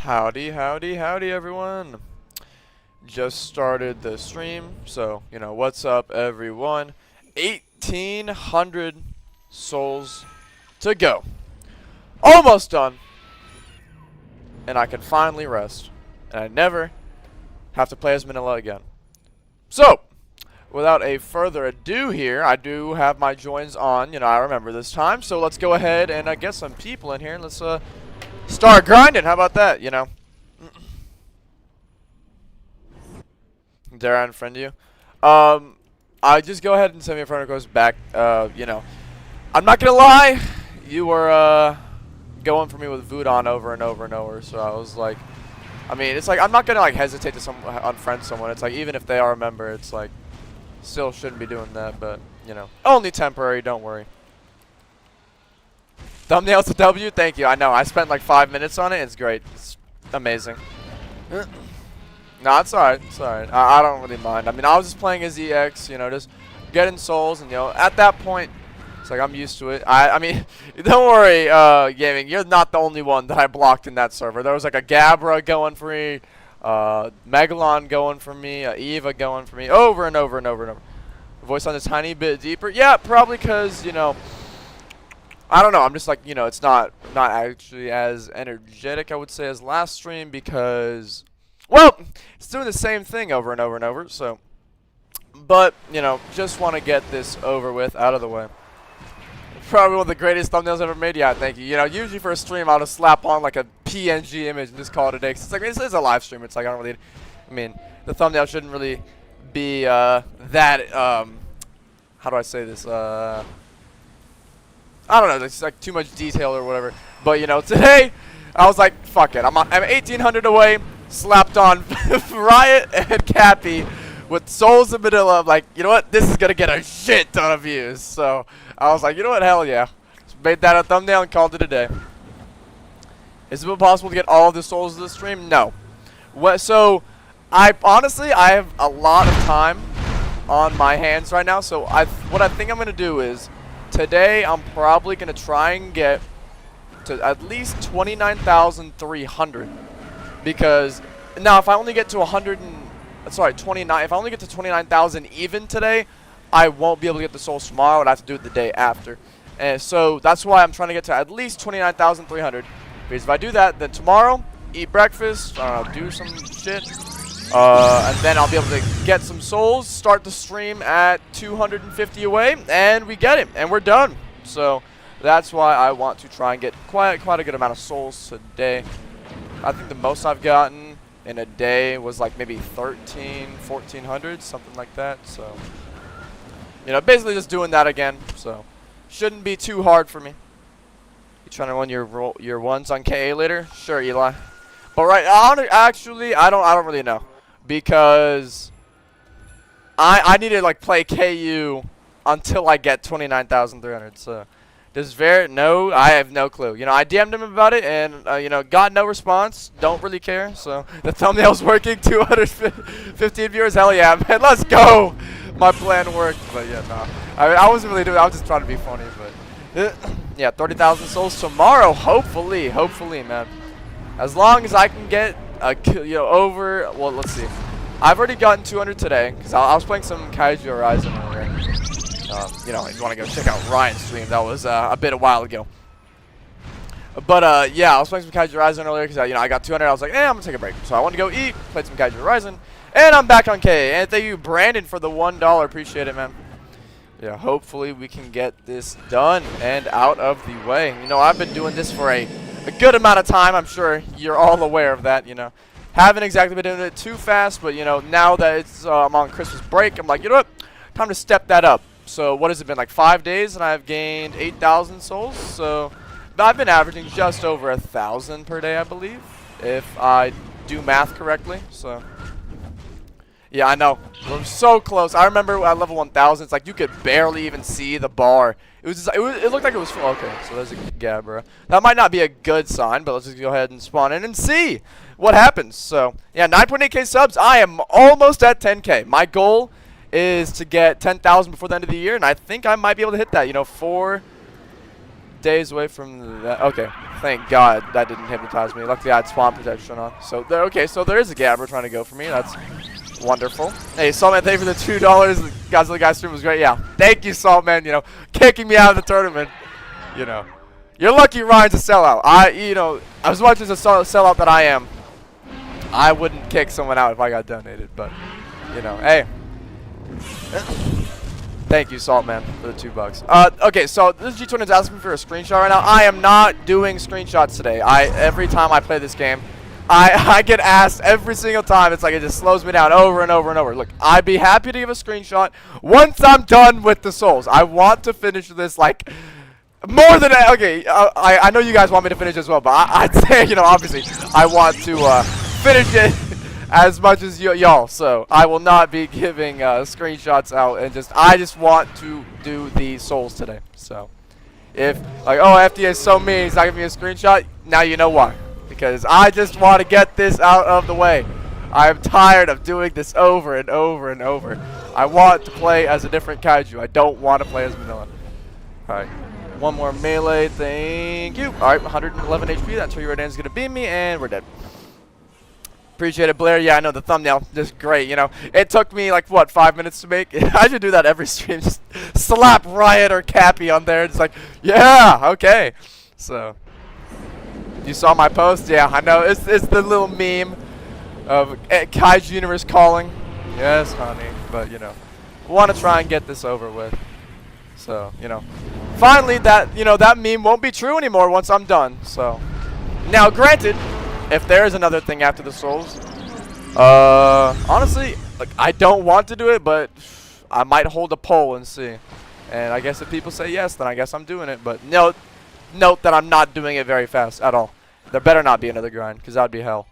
Howdy, howdy, howdy, everyone. Just started the stream, so, what's up, everyone? 1,800 souls to go. Almost done. And I can finally rest. And I never have to play as Manila again. So, without a further ado here, I do have my joins on. I remember this time. So let's go ahead and get some people in here. And let's start grinding. How about that, Dare I unfriend you? I just go ahead and send me a friend request back. I'm not gonna lie, you were going for me with Voodoo over and over and over. So I was like, it's like I'm not gonna hesitate to unfriend someone. It's like even if they are a member, it's like still shouldn't be doing that. But only temporary. Don't worry. Thumbnail to W. Thank you. I know. I spent like 5 minutes on it. It's great. It's amazing. No, it's alright. It's alright. I don't really mind. I was just playing as EX, just getting souls, and at that point, it's like I'm used to it. Don't worry, gaming. You're not the only one that I blocked in that server. There was like a Gabra going for me, Megalon going for me, Eva going for me, over and over and over and over. Voice on a tiny bit deeper. Yeah, probably because I don't know. I'm just like it's not actually as energetic, I would say, as last stream because. Well, it's doing the same thing over and over and over, so. But, just want to get this over with, out of the way. Probably one of the greatest thumbnails ever made. Yeah, thank you. Usually for a stream, I'll just slap on like a PNG image and just call it a day. Cause it's like, it's a live stream. It's like, I don't really, the thumbnail shouldn't really be, that, how do I say this? I don't know, it's like too much detail or whatever. But, today, I was like, fuck it. I'm 1,800 away. Slapped on Riot and Cappy with Souls in Manila. I'm like, you know what? This is going to get a shit ton of views. So I was like, you know what? Hell yeah. Just made that a thumbnail and called it a day. Is it possible to get all of the souls of the stream? No. So honestly, I have a lot of time on my hands right now. So what I think I'm going to do is today I'm probably going to try and get to at least 29,300. Because now if I only get to 29, if I only get to 29,000 even today, I won't be able to get the souls tomorrow, and I have to do it the day after. And so that's why I'm trying to get to at least 29,300. Because if I do that, then tomorrow, eat breakfast, do some shit, and then I'll be able to get some souls, start the stream at 250 away, and we get it, and we're done. So that's why I want to try and get quite a good amount of souls today. I think the most I've gotten in a day was like maybe 1,400, something like that. So, basically just doing that again. So, shouldn't be too hard for me. You trying to run your ones on KA later? Sure, Eli. But actually, I don't really know because I need to play KU until I get 29,300. So. I have no clue. I DM'd him about it and, got no response. Don't really care. So, the thumbnail's working. 215 viewers. Hell yeah, man. Let's go. My plan worked. But, yeah, nah. I wasn't really doing it. I was just trying to be funny. But, yeah, 30,000 souls tomorrow. Hopefully, man. As long as I can get, over. Well, let's see. I've already gotten 200 today because I was playing some Kaiju Horizon earlier. If you want to go check out Ryan's stream, that was a while ago. But yeah, I was playing some Kaiju Horizon earlier because I got 200. I was like, I'm gonna take a break. So I wanted to go eat, played some Kaiju Horizon, and I'm back on K. And thank you, Brandon, for the $1. Appreciate it, man. Yeah, hopefully we can get this done and out of the way. I've been doing this for a good amount of time. I'm sure you're all aware of that. Haven't exactly been doing it too fast, but now that it's I'm on Christmas break, I'm like, you know what? Time to step that up. So what has it been, like 5 days, and I've gained 8,000 souls. So I've been averaging just over 1,000 per day, I believe, if I do math correctly. So yeah, I know we're so close. I remember at level 1,000, it's like you could barely even see the bar. It looked like it was full. Okay, so there's a Gabra. That might not be a good sign, but let's just go ahead and spawn in and see what happens. So yeah, 9.8K subs. I am almost at 10K. My goal is to get 10,000 before the end of the year, and I think I might be able to hit that. days away from that. Okay, thank God that didn't hypnotize me. Luckily, I had spawn protection on. So there. Okay, so there is a Gabber trying to go for me. That's wonderful. Hey, Saltman, thank you for the $2. The Godzilla stream was great. Yeah, thank you, Saltman. You know, kicking me out of the tournament. You know, you're lucky Ryan's a sellout. As much as a sellout that I am, I wouldn't kick someone out if I got donated. But, you know, hey. Thank you, Saltman, for the $2. Okay, so this G20 is asking me for a screenshot right now. I am not doing screenshots today. Every time I play this game, I get asked every single time. It's like it just slows me down over and over and over. Look, I'd be happy to give a screenshot once I'm done with the souls. I want to finish this like more than okay. I know you guys want me to finish as well, but I'd say, you know, obviously I want to finish it as much as y'all, so I will not be giving screenshots out, and I just want to do the souls today. So if like, oh, FD is so mean, he's not giving me a screenshot, now you know why. Because I just want to get this out of the way. I'm tired of doing this over and over and over. I want to play as a different Kaiju. I don't want to play as Vanilla. Alright, one more melee, thank you. Alright, 111 HP, that's where your Redan's going to beat me, and we're dead. Appreciate it, Blair. Yeah, I know the thumbnail just great. You know, it took me like what 5 minutes to make. I should do that every stream. Just slap Riot or Cappy on there. It's like, yeah, okay. So, you saw my post? Yeah, I know. It's the little meme of Kaiju Universe calling. Yes, honey. But you know, want to try and get this over with. So, you know, finally that meme won't be true anymore once I'm done. So, now granted, if there is another thing after the souls, honestly, like, I don't want to do it, but I might hold a poll and see. And I guess if people say yes, then I guess I'm doing it. But note that I'm not doing it very fast at all. There better not be another grind, because that would be hell.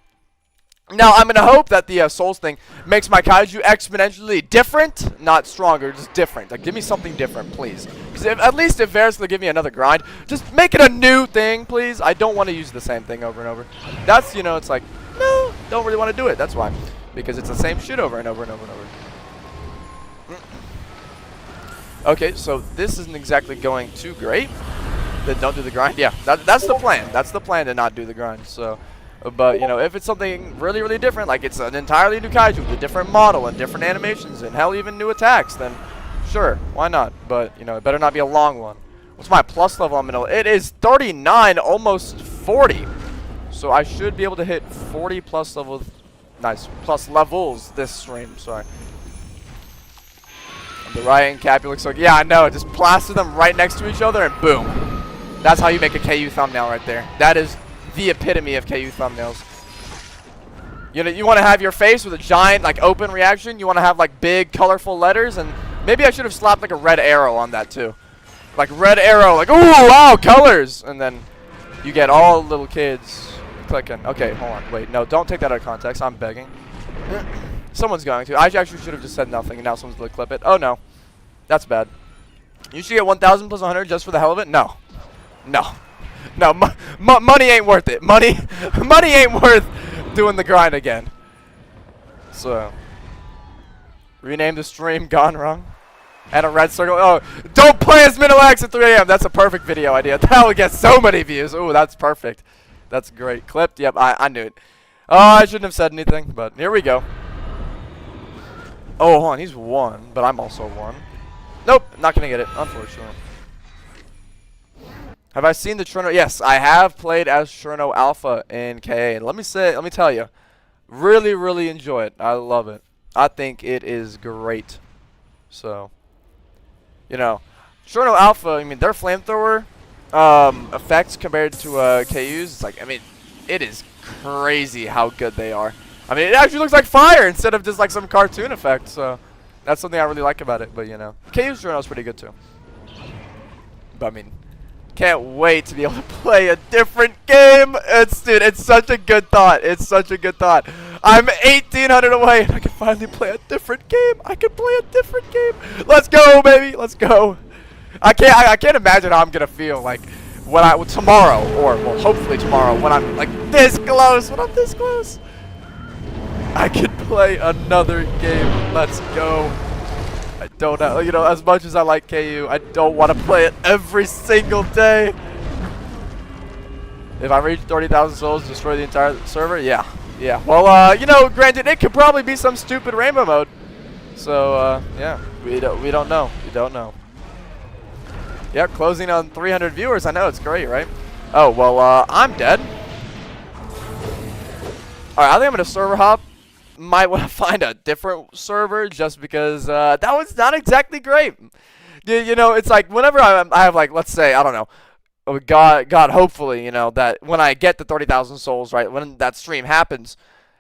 Now, I'm going to hope that the souls thing makes my Kaiju exponentially different, not stronger, just different. Like, give me something different, please. Because at least if Varus will give me another grind, just make it a new thing, please. I don't want to use the same thing over and over. That's, you know, it's like, no, don't really want to do it. That's why. Because it's the same shit over and over and over and over. Okay, so this isn't exactly going too great. Then don't do the grind. Yeah, that's the plan. That's the plan, to not do the grind. So... But, you know, if it's something really, really different, like it's an entirely new Kaiju with a different model and different animations and hell, even new attacks, then sure, why not? But, you know, it better not be a long one. What's my plus level on Manila? It is 39, almost 40. So I should be able to hit 40 plus levels. Nice. Plus levels this stream, sorry. And the Riot and Cappy looks like, yeah, I know. Just plaster them right next to each other and boom. That's how you make a KU thumbnail right there. That is the epitome of KU thumbnails. You know, you want to have your face with a giant, like, open reaction. You want to have, like, big, colorful letters. And maybe I should have slapped, like, a red arrow on that, too. Like, red arrow, like, ooh, wow, colors. And then you get all the little kids clicking. Okay, hold on. Wait, no, don't take that out of context. I'm begging. Someone's going to. I actually should have just said nothing, and now someone's going to clip it. Oh, no. That's bad. You should get 1,000 plus 100 just for the hell of it? No. No. No, money ain't worth it. Money ain't worth doing the grind again. So, rename the stream Gone Wrong. And a red circle. Oh, don't play as Minilax at 3 a.m. That's a perfect video idea. That will get so many views. Oh, that's perfect. That's great. Clipped. Yep, I knew it. Oh, I shouldn't have said anything, but here we go. Oh, hold on. He's 1, but I'm also 1. Nope, not going to get it, unfortunately. Have I seen the Cherno? Yes, I have played as Cherno Alpha in KA, and let me tell you, really, really enjoy it. I love it. I think it is great. So, you know, Cherno Alpha, I mean, their flamethrower effects compared to KU's, it's like, I mean, it is crazy how good they are. I mean, it actually looks like fire instead of just like some cartoon effect. So, that's something I really like about it. But you know, KU's Cherno is pretty good too. But I mean, can't wait to be able to play a different game. Dude, it's such a good thought. It's such a good thought. I'm 1,800 away, and I can finally play a different game. I can play a different game. Let's go, baby. Let's go. I can't imagine how I'm gonna feel like when tomorrow, or well, hopefully tomorrow, when I'm like this close. When I'm this close, I can play another game. Let's go. I don't know, you know, as much as I like KU, I don't want to play it every single day. If I reach 30,000 souls, destroy the entire server? Yeah. Yeah. Well, you know, granted, it could probably be some stupid rainbow mode. So, yeah, we don't know. We don't know. Yep, closing on 300 viewers. I know, it's great, right? Oh, well, I'm dead. Alright, I think I'm going to server hop. Might want to find a different server just because that was not exactly great. You know, it's like whenever I have, like, let's say, I don't know, God, hopefully, you know, that when I get to 30,000 souls, right, when that stream happens,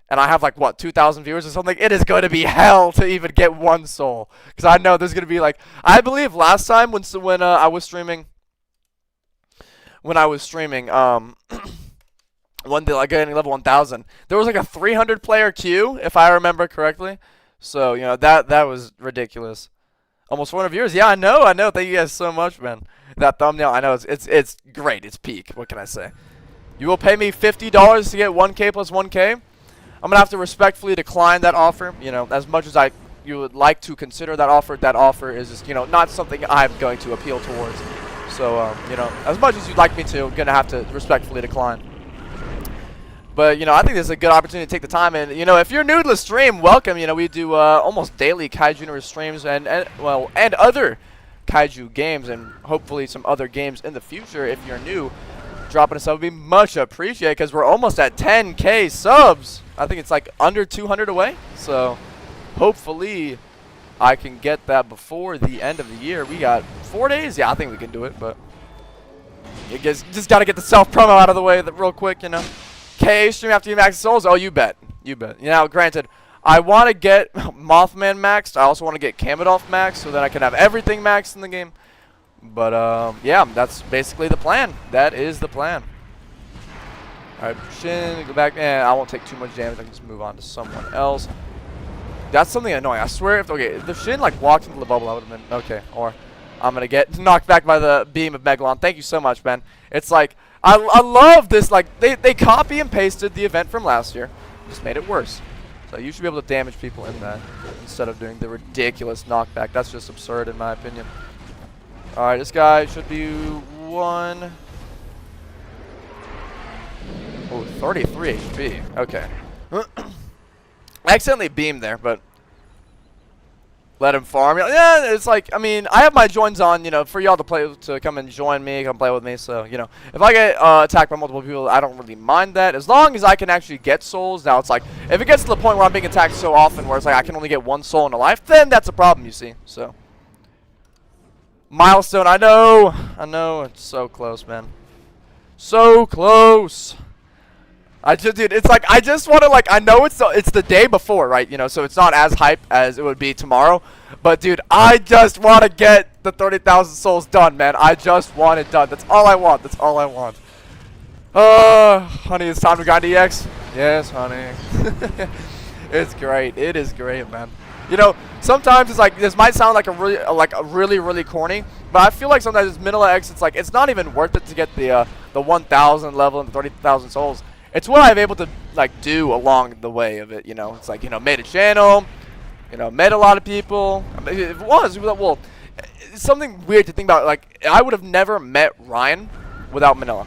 and I have, like, what, 2,000 viewers or something, it is going to be hell to even get one soul. Because I know there's going to be, like, I believe last time when I was streaming, one day, like, getting level 1,000, there was, like, a 300 player queue, if I remember correctly. So, you know, that was ridiculous. Almost 400 viewers. Yeah, I know. Thank you guys so much, man. That thumbnail, I know it's great. It's peak. What can I say? You will pay me $50 to get 1K plus 1K. I'm gonna have to respectfully decline that offer. You know, as much as you would like to consider that offer is just, you know, not something I'm going to appeal towards. So, you know, as much as you'd like me to, I'm gonna have to respectfully decline. But, you know, I think this is a good opportunity to take the time. And, you know, if you're new to the stream, welcome. You know, we do almost daily Kaiju Universe streams and other Kaiju games and hopefully some other games in the future. If you're new, dropping a sub would be much appreciated because we're almost at 10K subs. I think it's like under 200 away. So, hopefully, I can get that before the end of the year. We got 4 days. Yeah, I think we can do it. But you guys just got to get the self-promo out of the way real quick, you know. KA stream after you max souls? Oh, you bet. You bet. You know, granted, I want to get Mothman maxed. I also want to get Kamidolf maxed so that I can have everything maxed in the game. But, yeah, that's basically the plan. That is the plan. Alright, Shin, go back. I won't take too much damage. I can just move on to someone else. That's something annoying. I swear, if the Shin, like, walked into the bubble, I would have been, okay. Or I'm going to get knocked back by the beam of Megalon. Thank you so much, man. It's like, I love this, like, they copy and pasted the event from last year. Just made it worse. So you should be able to damage people in that instead of doing the ridiculous knockback. That's just absurd in my opinion. Alright, this guy should be one. Oh, 33 HP. Okay. I accidentally beamed there, but let him farm. Yeah, it's like, I mean, I have my joins on, you know, for y'all to come and join me, come play with me. So, you know, if I get attacked by multiple people, I don't really mind that. As long as I can actually get souls. Now, it's like, if it gets to the point where I'm being attacked so often where it's like I can only get one soul in a life, then that's a problem, you see. So, milestone, I know, it's so close, man. So close. Dude, it's like, I just want to, like, I know it's the day before, right? You know, so it's not as hype as it would be tomorrow. But, dude, I just want to get the 30,000 souls done, man. I just want it done. That's all I want. That's all I want. Honey, it's time to grind EX. Yes, honey. It's great. It is great, man. You know, sometimes it's like, this might sound like a really corny, but I feel like sometimes it's Manila X, it's like, it's not even worth it to get the 1,000 level and the 30,000 souls. It's what I'm able to, like, do along the way of it, you know. It's like, you know, made a channel, you know, met a lot of people. I mean, it was, well, it's something weird to think about. Like, I would have never met Ryan without Manila,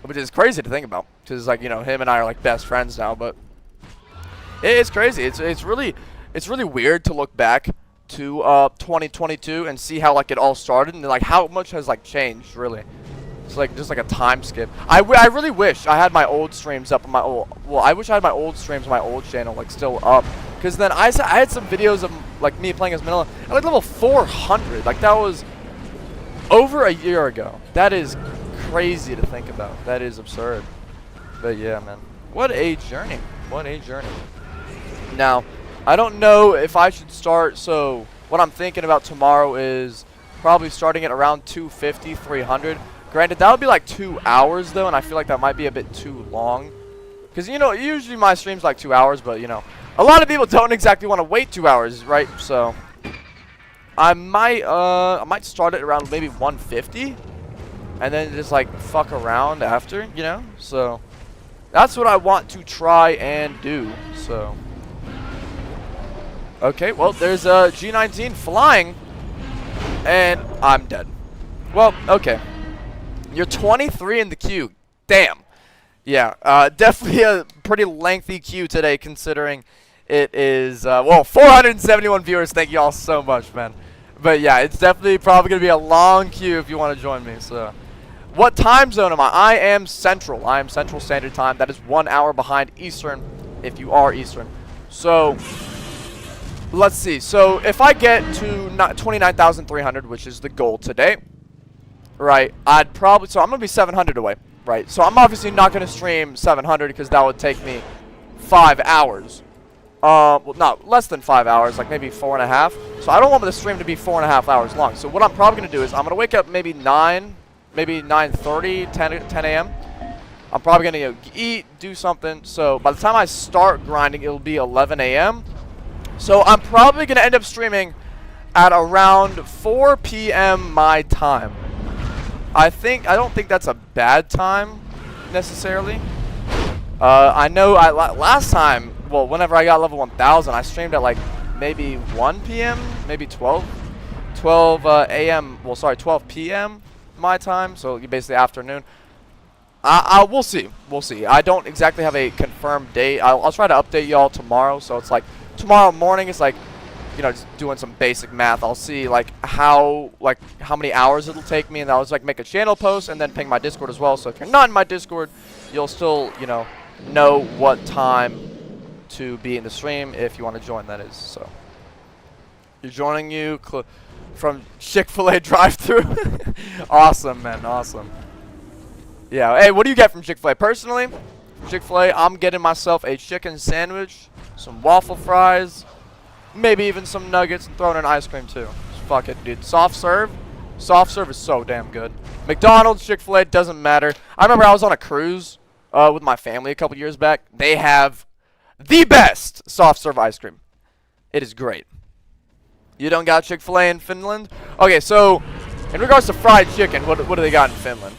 which is crazy to think about. Because, like, you know, him and I are, like, best friends now, but it's crazy. It's really weird to look back to 2022 and see how, like, it all started and, like, how much has, like, changed, really. It's like just like a time skip. I really wish I had my old streams up on my old. Well, I wish I had my old streams on my old channel like still up, because then I had some videos of like me playing as Manila at like level 400. Like that was over a year ago. That is crazy to think about. That is absurd. But yeah, man, what a journey. What a journey. Now, I don't know if I should start. So what I'm thinking about tomorrow is probably starting at around 250, 300. Granted, that would be like 2 hours, though, and I feel like that might be a bit too long. Because, you know, usually my stream's like 2 hours, but, you know, a lot of people don't exactly want to wait 2 hours, right? So, I might start it around maybe 150, and then just, like, fuck around after, you know? So, that's what I want to try and do, so. Okay, well, there's a G19 flying, and I'm dead. Well, okay. You're 23 in the queue. Damn. Yeah, definitely a pretty lengthy queue today, considering it is, well, 471 viewers. Thank you all so much, man. But yeah, it's definitely probably going to be a long queue if you want to join me. So, what time zone am I? I am Central. I am Central Standard Time. That is 1 hour behind Eastern, if you are Eastern. So, let's see. So, if I get to 29,300, which is the goal today, right, I'd probably, so I'm going to be 700 away. Right, so I'm obviously not going to stream 700 because that would take me 5 hours. Well, not less than 5 hours, like maybe 4.5. So I don't want the stream to be 4.5 hours long. So what I'm probably going to do is I'm going to wake up maybe 9, maybe 9:30, 10 a.m. I'm probably going to eat, do something. So by the time I start grinding, it'll be 11 a.m. So I'm probably going to end up streaming at around 4 p.m. my time. I don't think that's a bad time necessarily. I know last time, well, whenever I got level 1000, I streamed at like maybe 1 p.m., maybe 12 a.m. Well, sorry, 12 p.m. my time, so basically afternoon. We'll see. We'll see. I don't exactly have a confirmed date. I'll try to update y'all tomorrow. So it's like tomorrow morning. It's like, you know, just doing some basic math. I'll see like how many hours it'll take me, and I'll just like make a channel post and then ping my Discord as well. So if you're not in my Discord, you'll still, you know what time to be in the stream if you want to join. That is. So you're joining from Chick-fil-A drive-thru. Awesome, man. Awesome. Yeah. Hey, what do you get from Chick-fil-A? Personally, from Chick-fil-A, I'm getting myself a chicken sandwich, some waffle fries, maybe even some nuggets, and throwing in ice cream too. Just fuck it, dude. Soft serve is so damn good. McDonald's, Chick-fil-A, doesn't matter. I remember I was on a cruise with my family a couple years back. They have the best soft serve ice cream. It is great. You don't got Chick-fil-A in Finland? Okay, so in regards to fried chicken, what do they got in Finland?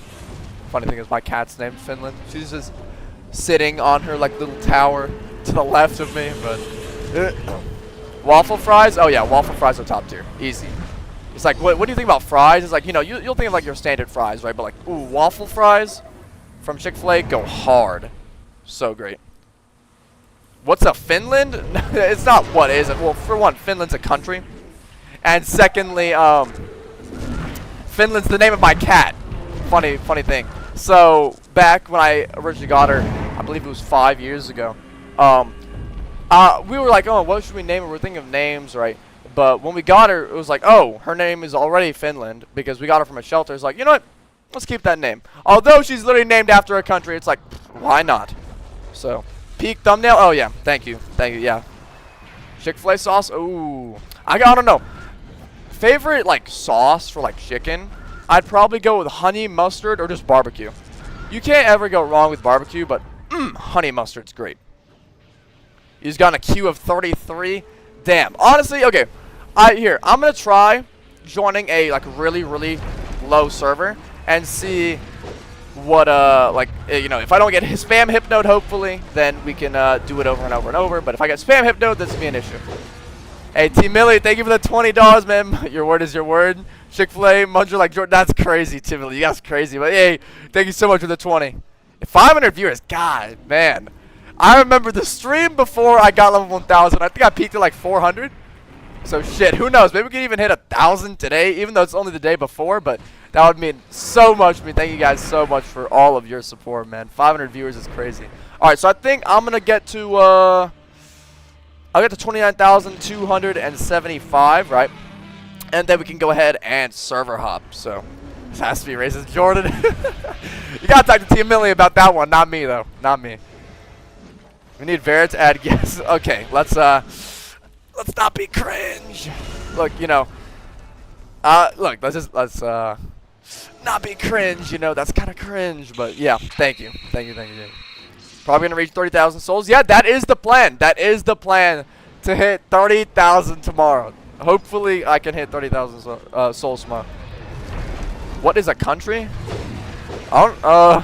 Funny thing is my cat's named Finland. She's just sitting on her like little tower to the left of me, but waffle fries? Oh yeah, waffle fries are top tier. Easy. It's like, what do you think about fries? It's like, you'll think of like your standard fries, right? But like, ooh, waffle fries from Chick-fil-A go hard. So great. What's a Finland? It's not what is it. Well, for one, Finland's a country. And secondly, Finland's the name of my cat. Funny thing. So, back when I originally got her, I believe it was 5 years ago, we were like, oh, what should we name her? We're thinking of names, right? But when we got her, it was like, oh, her name is already Finland because we got her from a shelter. It's like, you know what? Let's keep that name. Although she's literally named after a country, it's like, why not? So, peak thumbnail. Oh, yeah. Thank you. Yeah. Chick-fil-A sauce. Ooh. I don't know. Favorite, like, sauce for, like, chicken? I'd probably go with honey mustard or just barbecue. You can't ever go wrong with barbecue, but honey mustard's great. He's got a queue of 33. Damn. Honestly, okay. I'm gonna try joining a like really low server and see what if I don't get spam hypnoed, hopefully, then we can do it over and over and over. But if I get spam hypnoed, that's be an issue. Hey, T Millie, thank you for the $20, man. Your word is your word. Chick-fil-A, Munger like Jordan. That's crazy, T Millie. You guys crazy. But hey, thank you so much for the 20. 500 viewers. God, man. I remember the stream before I got level 1000. I think I peaked at like 400. So shit, who knows? Maybe we can even hit 1,000 today, even though it's only the day before. But that would mean so much to me. Thank you guys so much for all of your support, man. 500 viewers is crazy. All right, so I think I'm gonna get to I'll get to 29,275, right? And then we can go ahead and server hop. So this has to be racist, Jordan. You gotta talk to T Millie about that one, not me though, not me. We need Vera to add guests. Okay, let's not be cringe. Look, let's not be cringe. That's kind of cringe, but yeah. Thank you. Probably gonna reach 30,000 souls. Yeah, that is the plan. That is the plan to hit 30,000 tomorrow. Hopefully, I can hit 30,000 souls tomorrow. What is a country? A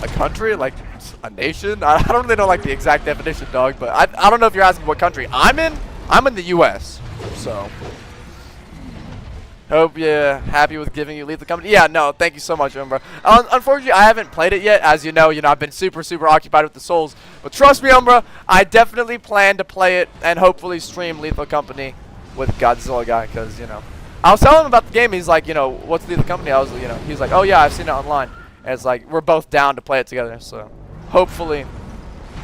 country? Like a nation? I don't really know like the exact definition, dog. But I don't know if you're asking what country I'm in. I'm in the U.S. So Hope you're happy with giving you Lethal Company. Yeah, no, thank you so much, Umbra. Unfortunately, I haven't played it yet. As you know, I've been super occupied with the Souls. But trust me, Umbra, I definitely plan to play it and hopefully stream Lethal Company with Godzilla guy, because, I was telling him about the game. He's like, what's Lethal Company? I was, he's like, oh yeah, I've seen it online. And it's like, we're both down to play it together. So hopefully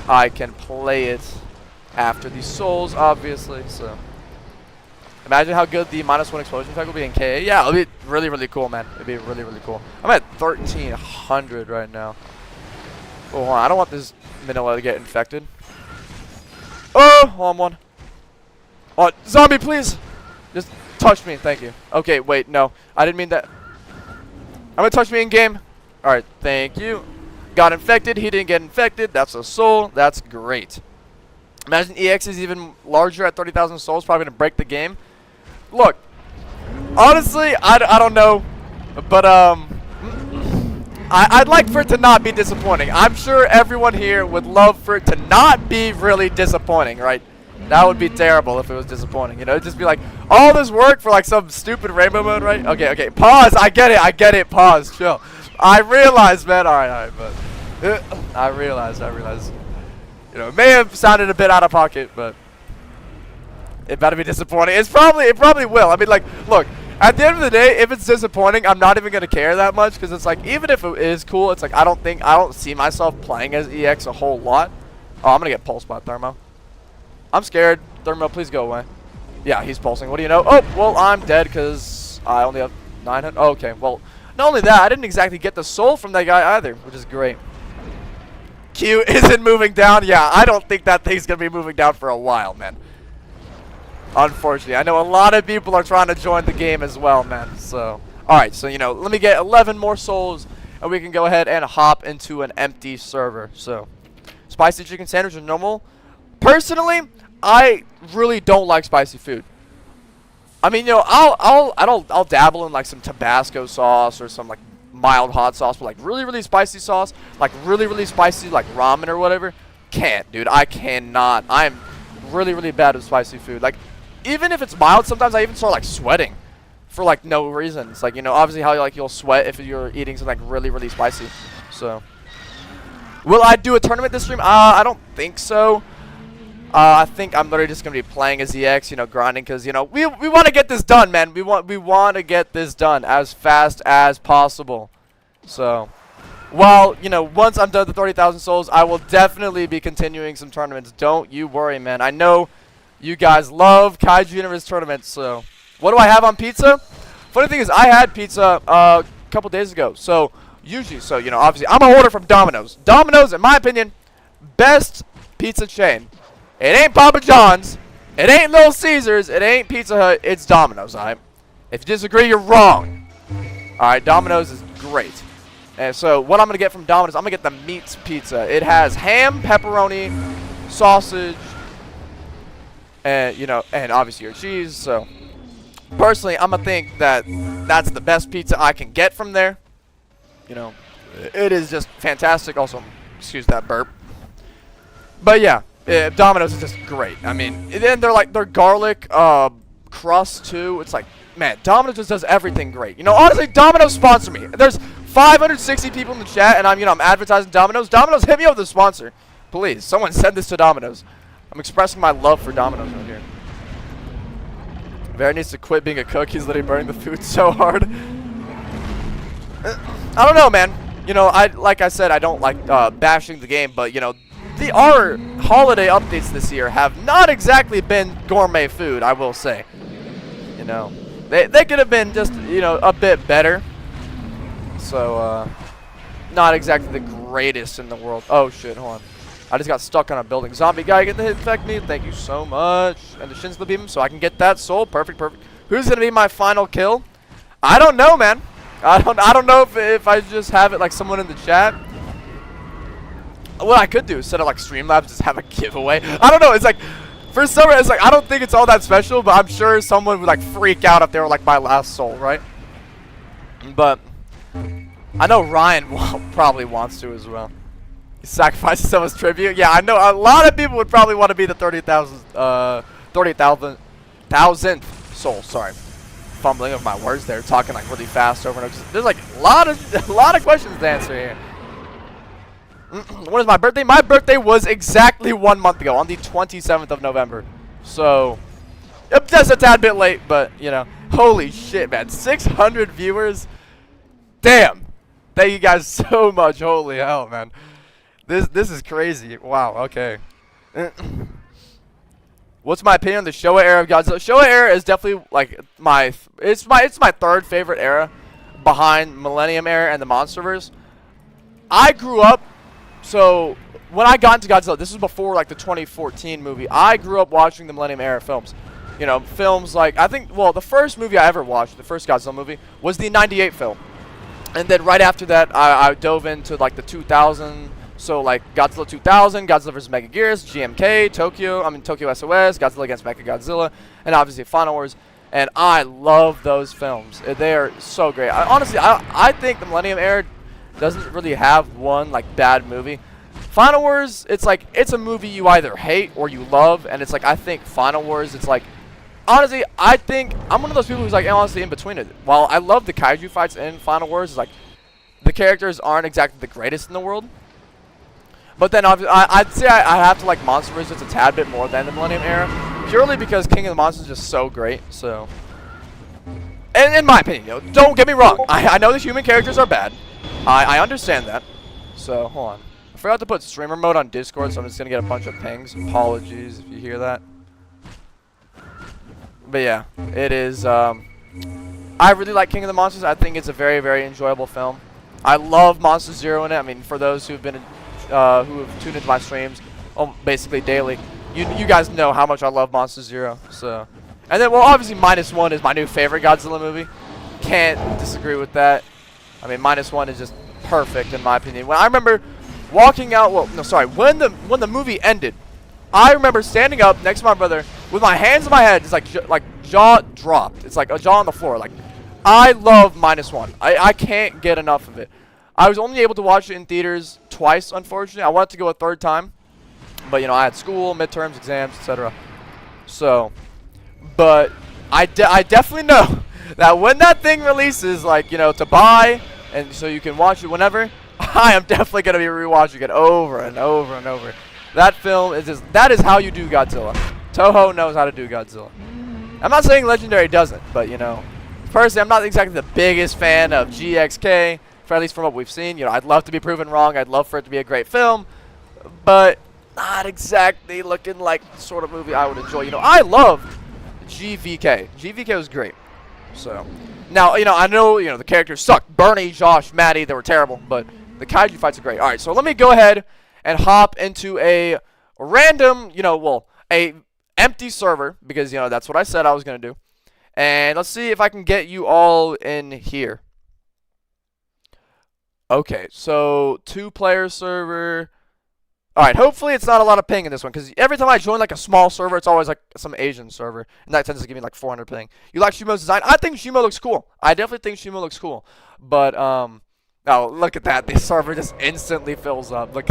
I can play it after the Souls, obviously. So imagine how good the -1 explosion effect will be in KA. Yeah, it'll be really cool, man. It'll be really cool. I'm at 1300 right now. Oh, hold on. I don't want this Manila to get infected. Oh, hold on one. Oh, zombie, please. Just touch me. Thank you. Okay, wait. No. I didn't mean that. I'm going to touch me in game. All right. Thank you. Got infected. He didn't get infected. That's a soul. That's great. Imagine EX is even larger at 30,000 souls. Probably going to break the game. Look. Honestly, I don't know. But, I'd like for it to not be disappointing. I'm sure everyone here would love for it to not be really disappointing, right? That would be terrible if it was disappointing. It'd just be like, all this work for like some stupid rainbow mode, right? Okay, pause. I get it. Pause. Chill. I realize, man. All right, but I realize. It may have sounded a bit out of pocket, but it better be disappointing. It probably will. I mean, like, look. At the end of the day, if it's disappointing, I'm not even gonna care that much, because it's like, even if it is cool, it's like I don't see myself playing as EX a whole lot. Oh, I'm gonna get pulsed by Thermo. I'm scared. Thermo, please go away. Yeah, he's pulsing. What do you know? Oh, well, I'm dead because I only have 900. Oh, okay, well, not only that, I didn't exactly get the soul from that guy either, which is great. Q isn't moving down. Yeah, I don't think that thing's gonna be moving down for a while, man. Unfortunately, I know a lot of people are trying to join the game as well, man. So, alright, so, let me get 11 more souls, and we can go ahead and hop into an empty server. So, spicy chicken sandwich or normal? Personally, I really don't like spicy food. I mean, I'll dabble in like some Tabasco sauce or some like mild hot sauce, but like really spicy sauce, like really spicy like ramen or whatever. Can't, dude. I cannot. I'm really bad with spicy food. Like, even if it's mild, sometimes I even start like sweating for like no reason. It's like, obviously how you'll sweat if you're eating something like really spicy. So, will I do a tournament this stream? I don't think so. I think I'm literally just gonna be playing as EX, grinding, because we want to get this done, man. We want to get this done as fast as possible. So, well, once I'm done with the 30,000 souls, I will definitely be continuing some tournaments. Don't you worry, man. I know you guys love Kaiju Universe tournaments. So, what do I have on pizza? Funny thing is, I had pizza a couple days ago. So, usually, obviously, I'm a order from Domino's. Domino's, in my opinion, best pizza chain. It ain't Papa John's. It ain't Little Caesars. It ain't Pizza Hut. It's Domino's, alright? If you disagree, you're wrong. Alright, Domino's is great. And so, what I'm going to get from Domino's, I'm going to get the meats pizza. It has ham, pepperoni, sausage, and, and obviously your cheese. So, personally, I'm going to think that that's the best pizza I can get from there. It is just fantastic. Also, excuse that burp. But, yeah. Domino's is just great. I mean, then they're garlic crust too. It's like, man, Domino's just does everything great. Honestly, Domino's sponsor me. There's 560 people in the chat, and I'm advertising Domino's. Domino's, hit me up with a sponsor, please. Someone send this to Domino's. I'm expressing my love for Domino's right here. Bear needs to quit being a cook. He's literally burning the food so hard. I don't know, man. Like I said, I don't like bashing the game, but our holiday updates this year have not exactly been gourmet food, I will say. They could have been just, a bit better. So, not exactly the greatest in the world. Oh, shit, hold on. I just got stuck on a building. Zombie guy, get the hit infect me. Thank you so much. And the Shinsla beam, so I can get that soul. Perfect. Who's going to be my final kill? I don't know, man. I don't know if I just have it like someone in the chat. What I could do instead of like Streamlabs, just have a giveaway. I don't know. It's like, for some reason, it's like, I don't think it's all that special, but I'm sure someone would like freak out if they were like my last soul, right? But I know Ryan probably wants to as well. He sacrifices some as tribute. Yeah, I know a lot of people would probably want to be the 30,000th soul. Sorry. fumbling of my words there, talking like really fast over and over. There's like a lot of questions to answer here. When is my birthday? My birthday was exactly 1 month ago, on the 27th of November. So, just a tad bit late, but, you know. Holy shit, man. 600 viewers. Damn. Thank you guys so much. Holy hell, man. This is crazy. Wow, okay. What's my opinion on the Showa era of Godzilla? Showa era is definitely, like, it's my third favorite era behind Millennium era and the Monsterverse. I grew up. So, when I got into Godzilla, this was before, like, the 2014 movie. I grew up watching the Millennium Era films. You know, films like, the first movie I ever watched, the first Godzilla movie, was the 98 film. And then right after that, I dove into, like, the 2000. So, like, Godzilla 2000, Godzilla vs. Megaguirus, GMK, Tokyo SOS, Godzilla against Mechagodzilla, and obviously Final Wars. And I love those films. They are so great. Honestly, I think the Millennium Era doesn't really have one like bad movie. Final Wars, it's like it's a movie you either hate or you love, and it's like I think Final Wars, it's like honestly I think I'm one of those people who's like honestly in between it. While I love the kaiju fights in Final Wars, it's like the characters aren't exactly the greatest in the world. But then I'd say I have to like Monsterverse just a tad bit more than the Millennium Era, purely because King of the Monsters is just so great. So, and in my opinion, you know, don't get me wrong, I know the human characters are bad. I understand that. So, hold on. I forgot to put streamer mode on Discord, so I'm just going to get a bunch of pings. Apologies if you hear that. But yeah, it is, I really like King of the Monsters. I think it's a very, very enjoyable film. I love Monster Zero in it. I mean, for those who've been, who have tuned into my streams basically daily, you guys know how much I love Monster Zero. So, and then, well, obviously, -1 is my new favorite Godzilla movie. Can't disagree with that. I mean, -1 is just perfect in my opinion. When I remember walking out, when the movie ended, I remember standing up next to my brother with my hands on my head, just like jaw dropped. It's like a jaw on the floor. Like, I love -1. I can't get enough of it. I was only able to watch it in theaters twice, unfortunately. I wanted to go a third time, but you know, I had school, midterms, exams, etc. So, but I definitely know that when that thing releases, like, you know, to buy, and so you can watch it whenever, I am definitely going to be rewatching it over and over and over. That film is just, that is how you do Godzilla. Toho knows how to do Godzilla. I'm not saying Legendary doesn't, but, you know, personally, I'm not exactly the biggest fan of GXK, for at least from what we've seen. You know, I'd love to be proven wrong. I'd love for it to be a great film, but not exactly looking like the sort of movie I would enjoy. You know, I loved GVK. GVK was great. So, now, you know, I know, you know, the characters suck. Bernie, Josh, Maddie, they were terrible, but the kaiju fights are great. All right, so let me go ahead and hop into a random, you know, well, a empty server, because, you know, that's what I said I was going to do. And let's see if I can get you all in here. Okay, so 2-player server. All right, hopefully it's not a lot of ping in this one, because every time I join like a small server, it's always like some Asian server, and that tends to give me like 400 ping. You like Shimo's design? I think Shimo looks cool. I definitely think Shimo looks cool. But oh, look at that! The server just instantly fills up. Look,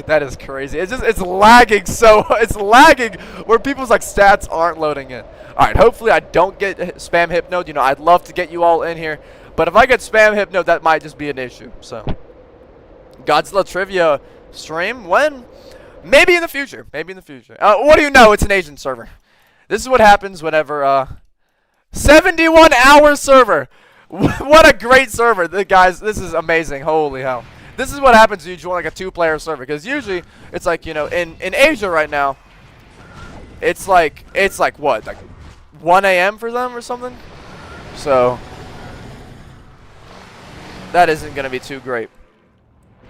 that is crazy. It's lagging. So it's lagging where people's like stats aren't loading in. All right, hopefully I don't get spam hypnoed. You know, I'd love to get you all in here, but if I get spam hypnoed, that might just be an issue. So Godzilla trivia stream when? Maybe in the future. Maybe in the future. What do you know? It's an Asian server. This is what happens whenever 71-hour server. What a great server. Guys, this is amazing. Holy hell. This is what happens when you join like a 2-player server, because usually it's like, you know, in Asia right now, it's like what? Like 1 a.m. for them or something? So that isn't going to be too great.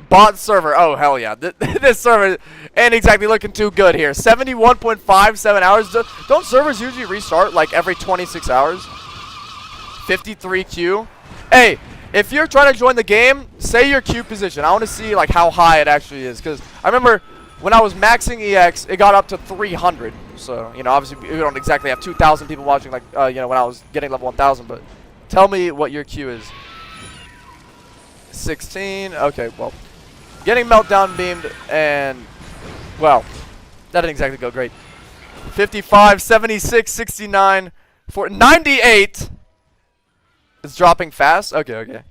Bot server. Oh, hell yeah. This server ain't exactly looking too good here. 71.57 hours. Don't servers usually restart like every 26 hours? 53 Q. Hey, if you're trying to join the game, say your Q position. I want to see like how high it actually is, because I remember when I was maxing EX, it got up to 300. So, you know, obviously we don't exactly have 2,000 people watching like, you know, when I was getting level 1,000, but tell me what your Q is. 16. Okay, well, getting meltdown beamed, and, well, that didn't exactly go great. 55, 76, 69, 98. It's dropping fast? Okay, okay.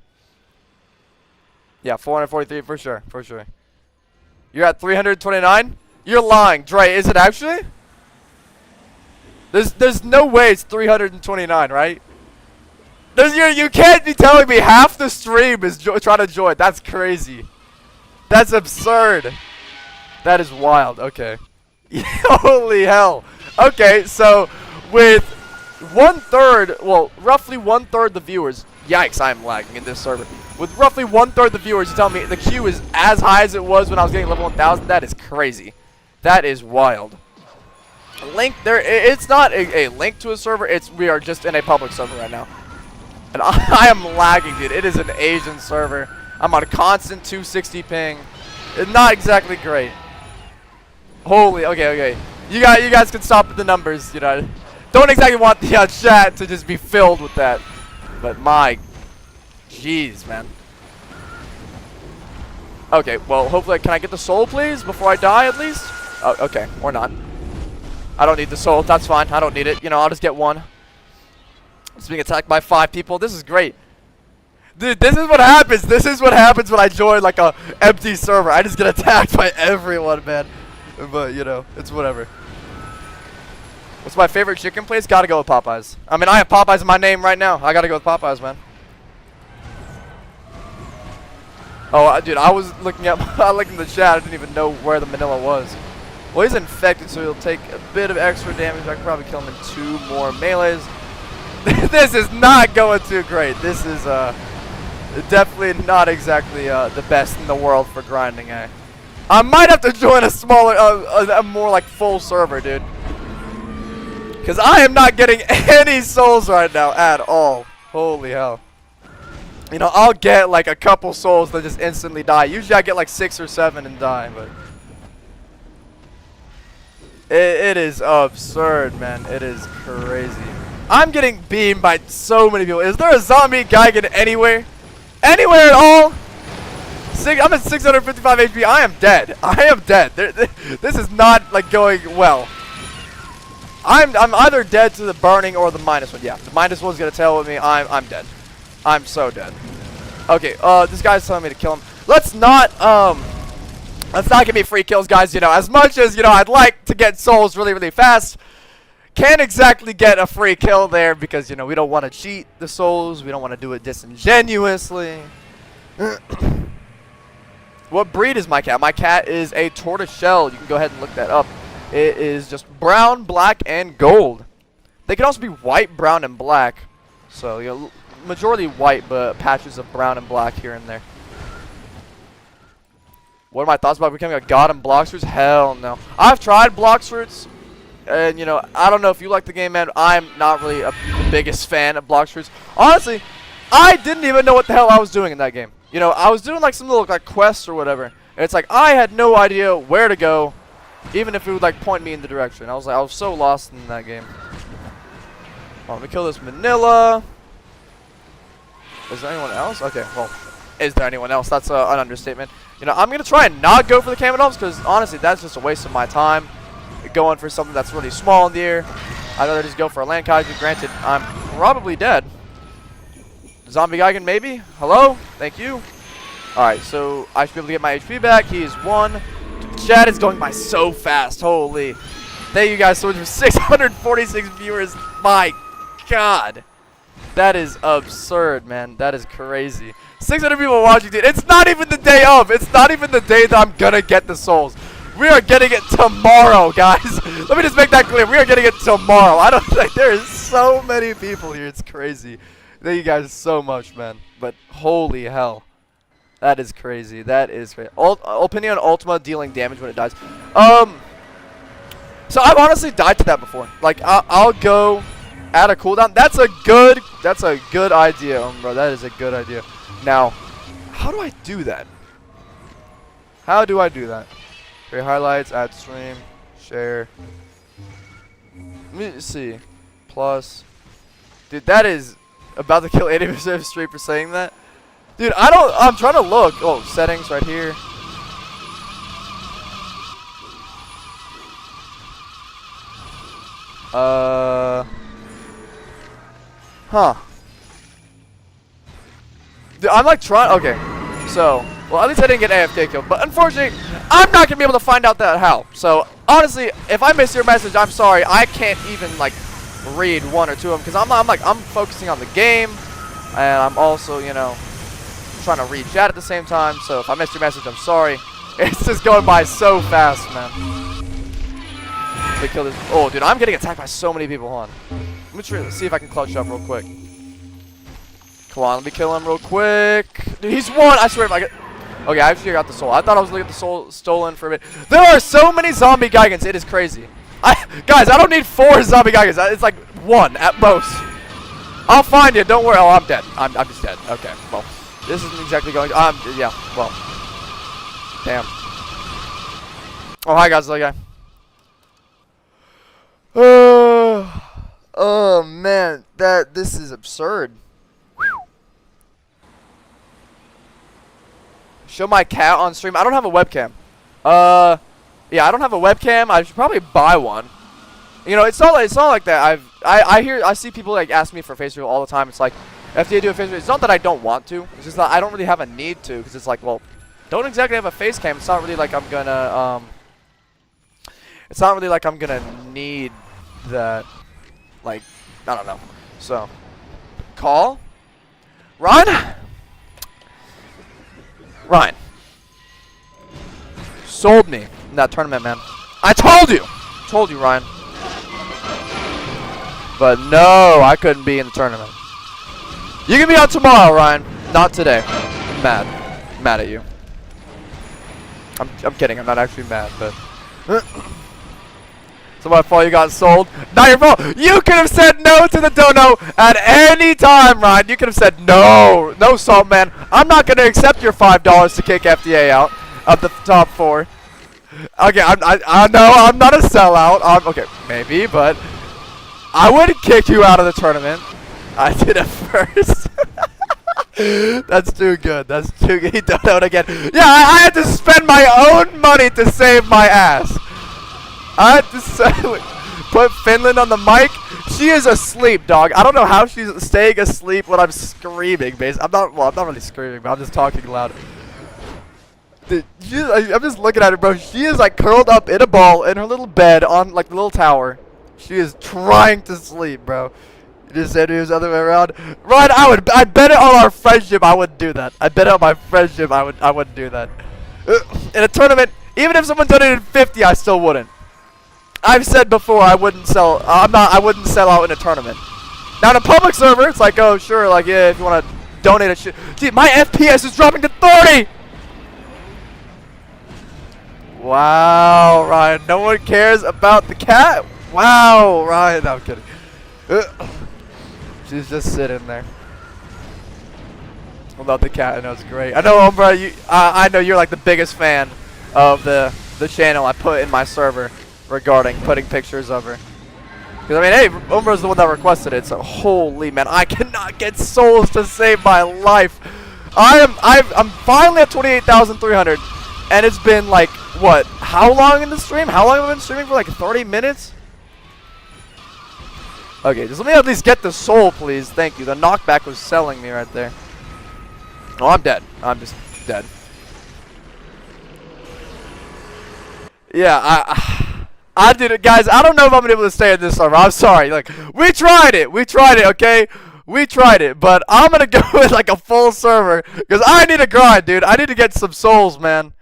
Yeah, 443 for sure, for sure. You're at 329? You're lying. Dre, is it actually? There's no way it's 329, right? You can't be telling me half the stream is trying to join. That's crazy. That's absurd. That is wild. Okay. Holy hell. Okay, so with 1/3, well, roughly 1/3 the viewers. Yikes, I'm lagging in this server. With roughly 1/3 the viewers, you tell me the queue is as high as it was when I was getting level 1000. That is crazy. That is wild. Link there. It's not a link to a server. We are just in a public server right now. And I am lagging, dude. It is an Asian server. I'm on a constant 260 ping. It's not exactly great. Holy, okay. You guys can stop at the numbers, you know. Don't exactly want the chat to just be filled with that. But my, jeez, man. Okay, well, hopefully, can I get the soul, please, before I die, at least? Oh, okay, or not. I don't need the soul. That's fine. I don't need it. You know, I'll just get one. It's being attacked by 5 people. This is great. Dude, this is what happens. This is what happens when I join, like, a empty server. I just get attacked by everyone, man. But, you know, it's whatever. What's my favorite chicken place? Gotta go with Popeyes. I mean, I have Popeyes in my name right now. I gotta go with Popeyes, man. Oh, dude, I was looking at I looked in the chat. I didn't even know where the Manila was. Well, he's infected, so he'll take a bit of extra damage. I can probably kill him in 2 more melees. This is not going too great. This is definitely not exactly the best in the world for grinding. I might have to join a smaller, a more like full server, dude. Because I am not getting any souls right now at all. Holy hell. You know, I'll get like a couple souls that just instantly die. Usually I get like 6 or 7 and die, but it is absurd, man. It is crazy. I'm getting beamed by so many people. Is there a zombie guy getting anywhere? Anywhere at all? I'm at 655 HP. I am dead. I am dead. This is not like going well. I'm either dead to the burning or the -1. Yeah, the -1's gonna tell me I'm dead. I'm so dead. Okay, this guy's telling me to kill him. Let's not give me free kills, guys. You know, as much as, you know, I'd like to get souls really, really fast, can't exactly get a free kill there because, you know, we don't want to cheat the souls. We don't want to do it disingenuously. What breed is my cat? My cat is a tortoiseshell. You can go ahead and look that up. It is just brown, black, and gold. They can also be white, brown, and black. So, you know, majority white, but patches of brown and black here and there. What are my thoughts about becoming a god in block fruits? Hell no. I've tried block fruits, and, you know, I don't know if you like the game, man. I'm not really the biggest fan of block fruits. Honestly, I didn't even know what the hell I was doing in that game. You know, I was doing like some little like quests or whatever, and it's like I had no idea where to go, even if it would like point me in the direction. I was so lost in that game. Oh, let me kill this Manila. Is there anyone else? Okay, well, is there anyone else? That's an understatement. You know, I'm gonna try and not go for the Kaminoffs because honestly, that's just a waste of my time. Going for something that's really small in the air. I'd rather just go for a land kaiju. Granted, I'm probably dead. Zombie Gigan, maybe? Hello? Thank you. Alright, so I should be able to get my HP back. He is 1. Chat is going by so fast. Holy. Thank you guys so much for 646 viewers. My God. That is absurd, man. That is crazy. 600 people watching, dude. It's not even the day of. It's not even the day that I'm going to get the souls. We are getting it tomorrow, guys. Let me just make that clear. We are getting it tomorrow. I don't think there is so many people here. It's crazy. Thank you guys so much, man. But holy hell. That is crazy. That is crazy. Opinion on Ultima dealing damage when it dies. So I've honestly died to that before. Like, I'll go add a cooldown. That's a good idea, bro. That is a good idea. Now, how do I do that? How do I do that? Create highlights, add stream, share. Let me see. Plus. Dude, that is about to kill 80% of stream for saying that. Dude, I'm trying to look. Oh, settings right here. Huh. Dude, I'm like trying. Okay, so well, at least I didn't get AFK killed. But unfortunately, I'm not gonna be able to find out that how. So honestly, if I missed your message, I'm sorry. I can't even like read one or two of them because I'm focusing on the game, and I'm also, you know, trying to read chat at the same time. So if I missed your message, I'm sorry. It's just going by so fast, man. They kill this. Oh, dude, I'm getting attacked by so many people. Hold on. Let me try to see if I can clutch up real quick. Come on, let me kill him real quick. Dude, he's one. I swear if I get. Okay, I actually got the soul. I thought I was looking at the soul stolen for a bit. There are so many zombie Gigans. It is crazy. Guys, I don't need 4 zombie Gigans. It's like 1 at most. I'll find you. Don't worry. Oh, I'm dead. I'm just dead. Okay. Well, this isn't exactly going. Yeah. Well. Damn. Oh, hi guys. Like, oh man, this is absurd. Show my cat on stream. I don't have a webcam. Yeah, I don't have a webcam. I should probably buy one. You know, it's not like that. I see people like ask me for face reveal all the time. It's like, FDA do a face reveal. It's not that I don't want to. It's just that I don't really have a need to, because it's like, well, don't exactly have a face cam. It's not really like I'm gonna it's not really like I'm gonna need that. Like, I don't know. So, call Ryan. Ryan sold me in that tournament, man. I told you, Ryan. But no, I couldn't be in the tournament. You can be on tomorrow, Ryan. Not today. I'm mad at you. I'm kidding. I'm not actually mad, but it's my fault you got sold. Not your fault. You could have said no to the dono at any time, Ryan. You could have said no. No, Salt Man. I'm not going to accept your $5 to kick FDA out of the top 4. Okay, I know I'm not a sellout. Okay, maybe, but I would kick you out of the tournament. I did it first. That's too good. That's too good. He donoed again. Yeah, I had to spend my own money to save my ass. I had to put Finland on the mic. She is asleep, dog. I don't know how she's staying asleep when I'm screaming, basically. I'm not really screaming, but I'm just talking loud. Dude, I'm just looking at her, bro. She is like curled up in a ball in her little bed on like the little tower. She is trying to sleep, bro. You just said it was the other way around. Ryan, I bet it on our friendship I wouldn't do that. I bet it on my friendship I wouldn't do that. In a tournament, even if someone donated 50, I still wouldn't. I've said before I wouldn't sell. I wouldn't sell out in a tournament. Now in a public server, it's like, oh sure, like yeah, if you want to donate a shit. Dude, my FPS is dropping to 30. Wow, Ryan, no one cares about the cat. Wow, Ryan, no, I'm kidding. She's just sitting there. I love the cat. I know it's great. I know, Umbra, I know you're like the biggest fan of the channel I put in my server regarding putting pictures of her. Because I mean, hey, Umbra's the one that requested it. So holy man, I cannot get souls to save my life. I'm finally at 28,300, and it's been like what? How long in the stream? How long have I been streaming for? Like 30 minutes. Okay, just let me at least get the soul, please. Thank you. The knockback was selling me right there. Oh, I'm dead. I'm just dead. Yeah, I did it, guys. I don't know if I'm gonna be able to stay in this server. I'm sorry. Like, we tried it. Okay, we tried it. But I'm gonna go with like a full server because I need to grind, dude. I need to get some souls, man.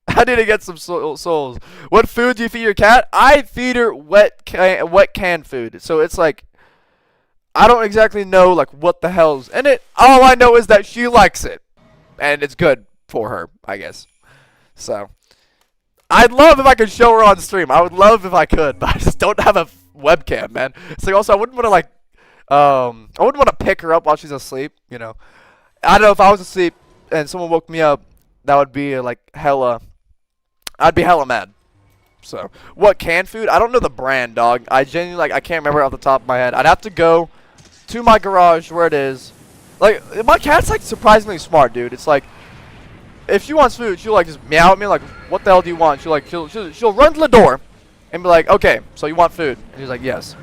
I need to get some souls. What food do you feed your cat? I feed her wet canned food. So it's like, I don't exactly know like what the hell's in it. All I know is that she likes it, and it's good for her, I guess. So I'd love if I could show her on stream. I would love if I could, but I just don't have a webcam, man. It's like also I wouldn't want to like, I wouldn't want to pick her up while she's asleep. You know, I don't know if I was asleep and someone woke me up, that would be like hella. I'd be hella mad. So, what canned food? I don't know the brand, dog. I genuinely, like, I can't remember off the top of my head. I'd have to go to my garage where it is. Like, my cat's, like, surprisingly smart, dude. It's like, if she wants food, she'll, like, just meow at me, like, what the hell do you want? She'll run to the door and be like, okay, so you want food? And he's like, yes.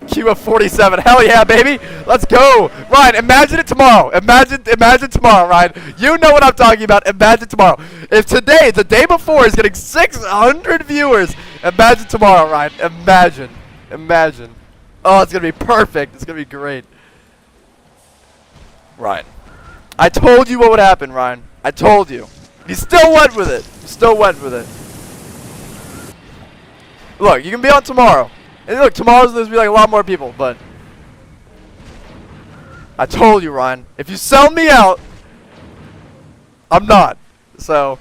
Q of 47. Hell yeah, baby. Let's go. Ryan, imagine it tomorrow. Imagine tomorrow, Ryan. You know what I'm talking about. Imagine tomorrow. If today, the day before, is getting 600 viewers, imagine tomorrow, Ryan. Imagine. Oh, it's going to be perfect. It's going to be great. Ryan. I told you what would happen, Ryan. I told you. You still went with it. Look, you can be on tomorrow. And look, tomorrow's there's gonna be like a lot more people, but I told you, Ryan. If you sell me out, I'm not. So,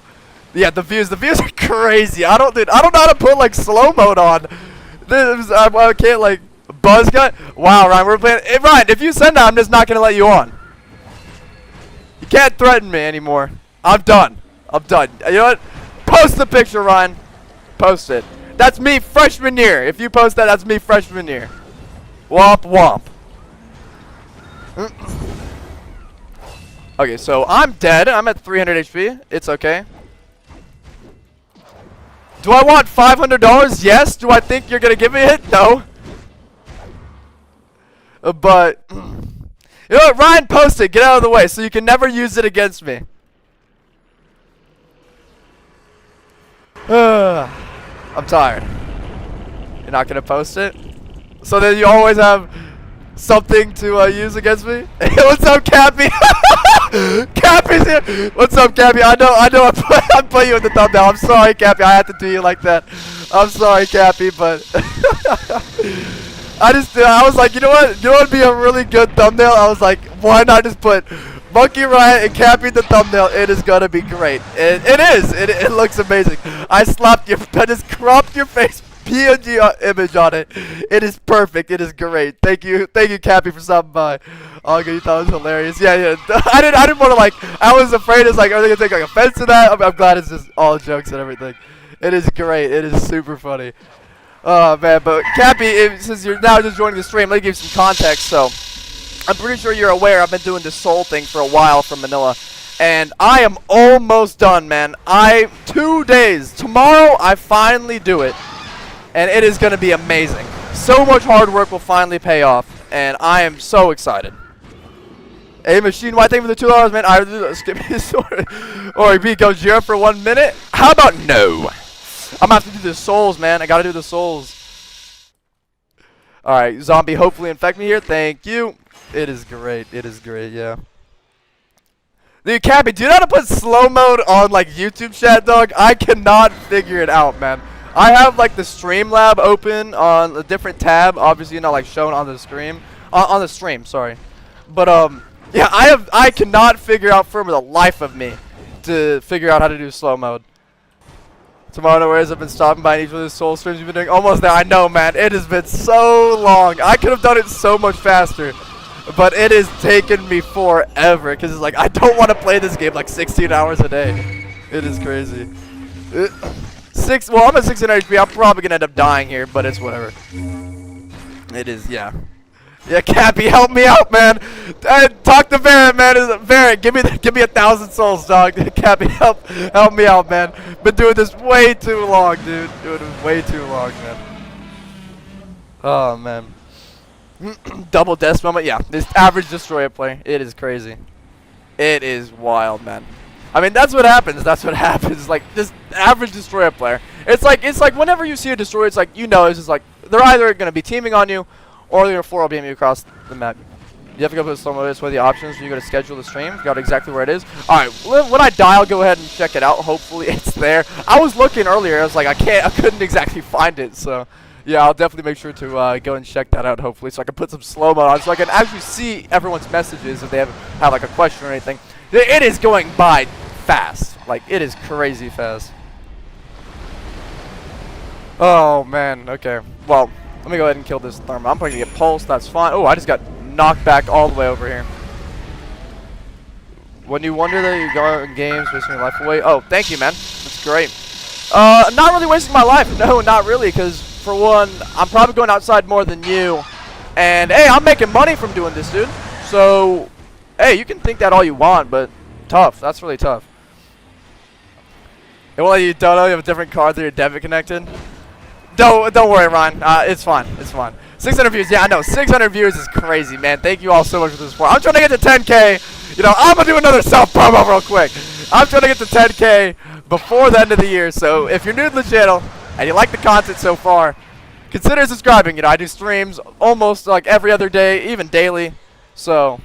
yeah, the views are crazy. I don't know how to put like slow mode on. I can't like buzz cut. Wow, Ryan, we're playing. Hey, Ryan, if you send out, I'm just not gonna let you on. You can't threaten me anymore. I'm done. You know what? Post the picture, Ryan. Post it. That's me freshman year. If you post that, that's me freshman year. Womp womp. Okay, so I'm dead. I'm at 300 HP. It's okay. Do I want $500? Yes. Do I think you're going to give me it? No. But, you know what? Ryan, post it. Get out of the way so you can never use it against me. I'm tired. You're not gonna post it? So then you always have something to use against me? Hey, what's up, Cappy? Cappy's here. What's up, Cappy? I know I put you in the thumbnail. I'm sorry, Cappy. I had to do you like that. I'm sorry, Cappy, but I was like, you know what? You know what would be a really good thumbnail? I was like, why not just put Monkey Riot and Cappy in the thumbnail? It is gonna be great. It is. It looks amazing. I just cropped your face, PNG image on it. It is perfect. It is great. Thank you, Cappy, for stopping by. Oh, you thought it was hilarious. Yeah. I didn't want to like. I was afraid it's like, are they gonna take like offense to that? I'm glad it's just all jokes and everything. It is great. It is super funny. Oh man, but Cappy, since you're now just joining the stream, let me give you some context. So, I'm pretty sure you're aware I've been doing this soul thing for a while from Manila, and I am almost done, man. 2 days. Tomorrow, I finally do it, and it is going to be amazing. So much hard work will finally pay off, and I am so excited. Hey, Machine, why thank you for the $2, man? I skip his story. Or B goes 0 for 1 minute. How about no? I'm gonna have to do the souls, man. I gotta do the souls. Alright, zombie, hopefully infect me here. Thank you. It is great. Yeah. Dude, Cappy, do you know how to put slow mode on like YouTube chat, dog? I cannot figure it out, man. I have like the Streamlab open on a different tab, obviously not like shown on the stream. On the stream, sorry. But yeah, I cannot figure out for the life of me to figure out how to do slow mode. Tomorrow, no worries. I've been stopping by each of the soul streams you've been doing. Almost there. I know, man. It has been so long. I could have done it so much faster, but it has taken me forever because it's like I don't want to play this game like 16 hours a day. It is crazy. Well, I'm at 600 HP. I'm probably gonna end up dying here, but it's whatever. It is, yeah. Yeah, Cappy, help me out, man. Talk to Barrett, man. Barrett, give me 1,000 souls, dog. Cappy, help me out, man. Been doing this way too long, dude. Doing it way too long, man. Oh man. Double death moment. Yeah, this average destroyer play. It is crazy. It is wild, man. I mean, that's what happens. Like this average destroyer player. It's like whenever you see a destroyer, it's like it's just like they're either gonna be teaming on you, or they're gonna 4-beam you across the map. You have to go put slow mode. It's one of the options when you go to schedule the stream. You got exactly where it is. Alright, when I die, I'll go ahead and check it out. Hopefully it's there. I was looking earlier. I was like, I couldn't exactly find it. So, yeah, I'll definitely make sure to go and check that out, hopefully. So I can put some slow mode on so I can actually see everyone's messages if they have like a question or anything. It is going by fast. Like, it is crazy fast. Oh, man. Okay. Well, let me go ahead and kill this thermal. I'm probably going to get pulsed. That's fine. Oh, I just got knocked back all the way over here. When you wonder that you go in games wasting your life away. Oh, thank you, man. That's great. Not really wasting my life. No, not really. Because, for one, I'm probably going outside more than you. And, hey, I'm making money from doing this, dude. So, hey, you can think that all you want, but tough. That's really tough. And well, you don't know you have a different card that your debit connected. Don't worry, Ryan. It's fine. It's fine. 600 views. Yeah, I know. 600 views is crazy, man. Thank you all so much for the support. I'm trying to get to 10K. You know, I'm going to do another self-promo real quick. I'm trying to get to 10K before the end of the year. So if you're new to the channel and you like the content so far, consider subscribing. You know, I do streams almost like every other day, even daily. So,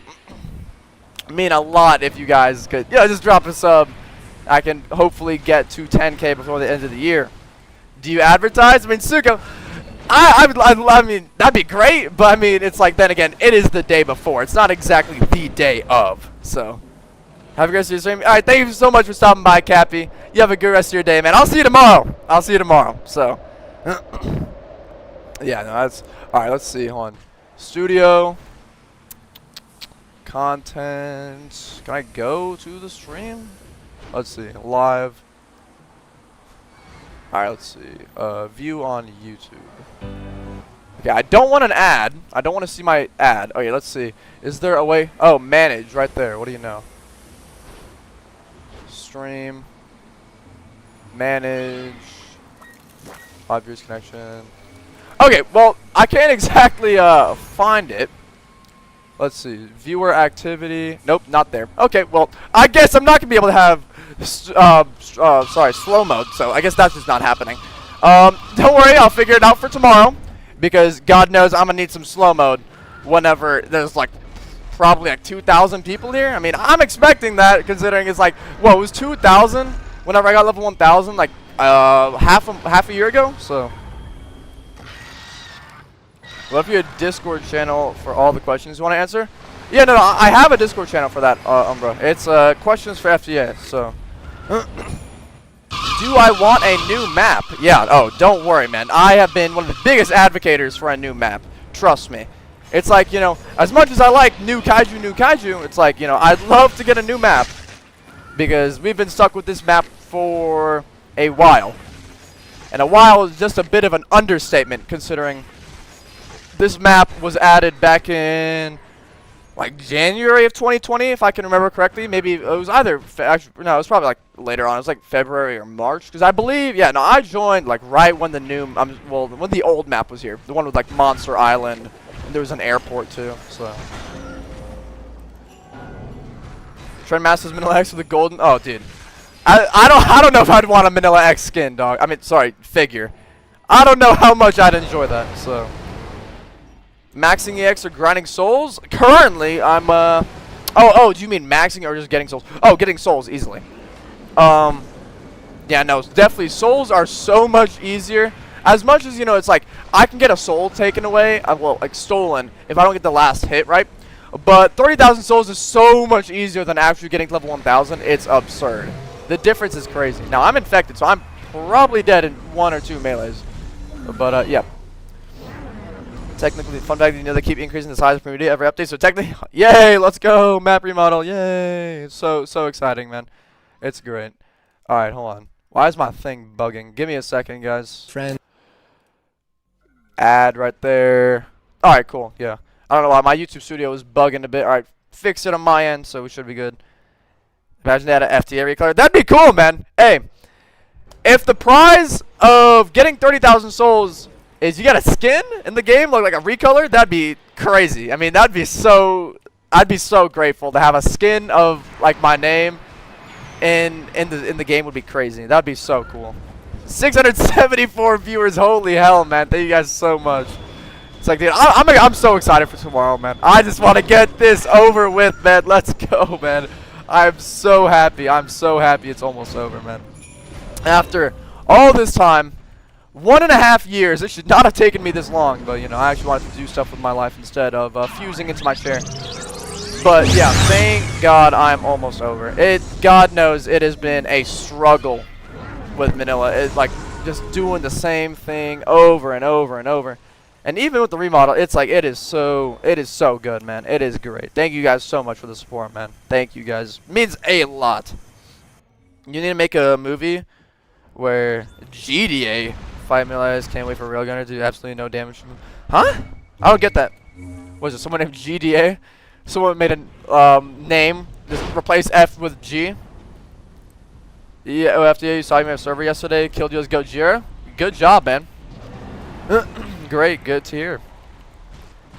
mean a lot if you guys could, just drop a sub. I can hopefully get to 10K before the end of the year. Do you advertise? I mean, Suko, I mean, that'd be great, but I mean, it's like, then again, it is the day before. It's not exactly the day of. So, have a great rest of your stream. All right, thank you so much for stopping by, Cappy. You have a good rest of your day, man. I'll see you tomorrow. So, yeah, no, that's, all right, let's see. Hold on. Studio. Content. Can I go to the stream? Let's see. Live. Alright, let's see. View on YouTube. Okay, I don't want an ad. I don't want to see my ad. Okay, let's see. Is there a way? Oh, manage right there. What do you know? Stream. Manage. Live viewers connection. Okay, well, I can't exactly find it. Let's see. Viewer activity. Nope, not there. Okay, well, I guess I'm not going to be able to have slow mode, so I guess that's just not happening. Don't worry, I'll figure it out for tomorrow, because God knows I'm going to need some slow mode whenever there's, like, probably, like, 2,000 people here. I mean, I'm expecting that, considering it's, like, whoa, it was 2,000 whenever I got level 1,000, like, half a year ago, so... Well, if you had a Discord channel for all the questions you want to answer? Yeah, no, I have a Discord channel for that, Umbra. It's questions for FTA, so... Do I want a new map? Yeah, oh, don't worry, man. I have been one of the biggest advocates for a new map. Trust me. It's like, you know, as much as I like new Kaiju, it's like, you know, I'd love to get a new map. Because we've been stuck with this map for a while. And a while is just a bit of an understatement, considering... This map was added back in, like, January of 2020, if I can remember correctly. Maybe it was either, actually, no, it was probably, like, later on. It was, like, February or March. Because I believe, yeah, no, I joined, like, right when the new, well, when the old map was here. The one with, like, Monster Island. And there was an airport, too, so. Trend Masters Manila X with the golden, oh, dude. I don't know if I'd want a Manila X skin, dog. I mean, sorry, figure. I don't know how much I'd enjoy that, so. Maxing EX or grinding souls? Currently, I'm, Oh, do you mean maxing or just getting souls? Oh, getting souls easily. Yeah, no, definitely. Souls are so much easier. As much as, you know, it's like, I can get a soul taken away, well, like, stolen, if I don't get the last hit, right? But 30,000 souls is so much easier than actually getting to level 1,000. It's absurd. The difference is crazy. Now, I'm infected, so I'm probably dead in 1 or 2 melees. But, yeah. Technically, fun fact, you know, they keep increasing the size of the community every update, so technically, yay, let's go, map remodel, yay, it's so exciting, man, it's great. Alright, hold on, why is my thing bugging? Give me a second, guys. Friend. Ad right there. Alright, cool, yeah. I don't know why, my YouTube studio is bugging a bit. Alright, fix it on my end, so we should be good. Imagine they had an FTA recolor, that'd be cool, man. Hey, if the prize of getting 30,000 souls is you got a skin in the game, like a recolor, that'd be crazy. I mean, that'd be so, I'd be so grateful to have a skin of like my name in the game would be crazy. That'd be so cool. 674 viewers, holy hell, man. Thank you guys so much. It's like, dude, I'm so excited for tomorrow, man. I just want to get this over with, man. Let's go, man. I'm so happy. I'm so happy it's almost over, man. After all this time, 1.5 years. It should not have taken me this long, but you know, I actually wanted to do stuff with my life instead of fusing into my chair. But yeah, thank God I'm almost over. God knows it has been a struggle with Manila. It's like just doing the same thing over and over and over. And even with the remodel, it's like it is so good, man. It is great. Thank you guys so much for the support, man. Thank you guys. It means a lot. You need to make a movie where GDA fight melees, can't wait for Railgunner to do absolutely no damage. Huh? I don't get that. Was it someone named GDA? Someone made a name, just replace F with G. Yeah, OFDA, you saw me on a server yesterday, killed you as Gojira. Good job, man. Great, good to hear.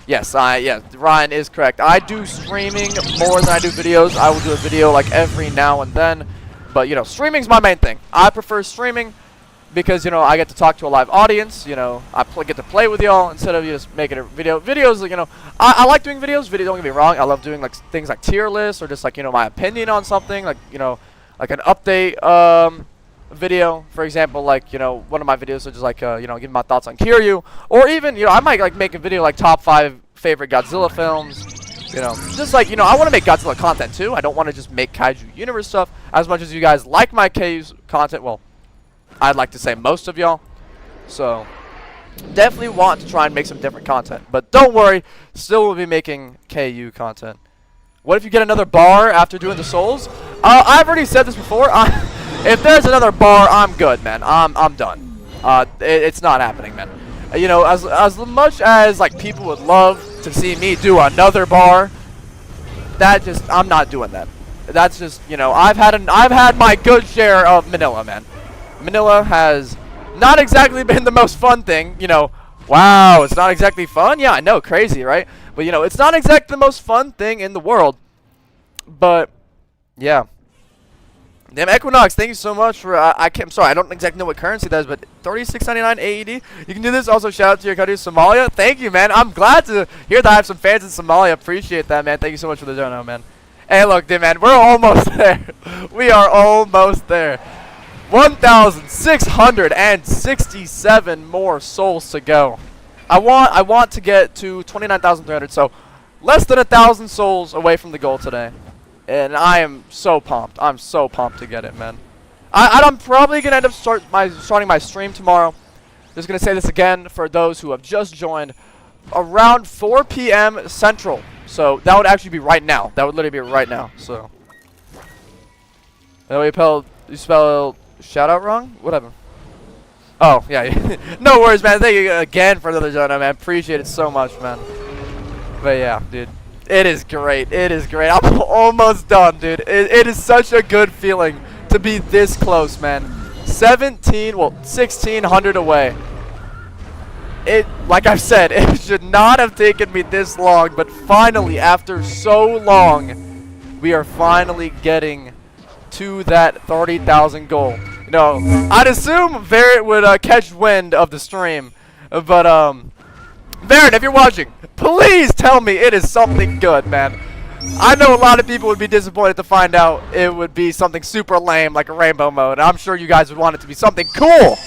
Yes, Ryan is correct. I do streaming more than I do videos. I will do a video like every now and then, but you know, streaming's my main thing. I prefer streaming because, you know, I get to talk to a live audience. You know, I get to play with y'all instead of just making a video. Videos, you know, I like doing videos. Don't get me wrong. I love doing like things like tier lists or just like, you know, my opinion on something, like, you know, like an update video, for example, like, you know, one of my videos is just like, you know, giving my thoughts on Kiryu, or even, you know, I might like make a video like top 5 favorite Godzilla films, you know, just like, you know, I want to make Godzilla content too. I don't want to just make Kaiju Universe stuff. As much as you guys like my Kaiju content, well, I'd like to say most of y'all, so definitely want to try and make some different content, but don't worry, still will be making KU content. What if you get another bar after doing the souls? I've already said this before. If there's another bar, I'm good, man. I'm done. It's not happening, man. You know, as much as like people would love to see me do another bar, I'm not doing that. That's just, you know, I've had my good share of Manila, man. Manila has not exactly been the most fun thing, you know. Wow, it's not exactly fun? Yeah, I know, crazy, right? But, you know, it's not exactly the most fun thing in the world. But, yeah. Damn, Equinox, thank you so much for, I'm sorry, I don't exactly know what currency that is, but 36.99 AED. You can do this. Also, shout out to your country, Somalia. Thank you, man. I'm glad to hear that I have some fans in Somalia. Appreciate that, man. Thank you so much for the dono, man. Hey, look, dude, man, we're almost there. We are almost there. 1,667 more souls to go. I want to get to 29,300, so less than 1,000 souls away from the goal today. And I am so pumped. I'm so pumped to get it, man. I'm probably going to end up starting my stream tomorrow. Just going to say this again for those who have just joined. Around 4 p.m. Central. So that would actually be right now. That would literally be right now. So. You spell shout out wrong? Whatever. Oh, yeah. No worries, man. Thank you again for another donut, man. Appreciate it so much, man. But yeah, dude. It is great. It is great. I'm almost done, dude. It is such a good feeling to be this close, man. 1,600 away. Like I've said, it should not have taken me this long, but finally, after so long, we are finally getting to that 30,000 goal. You know, I'd assume Barrett would catch wind of the stream, but Barrett, if you're watching, please tell me it is something good, man. I know a lot of people would be disappointed to find out it would be something super lame like a rainbow mode. I'm sure you guys would want it to be something cool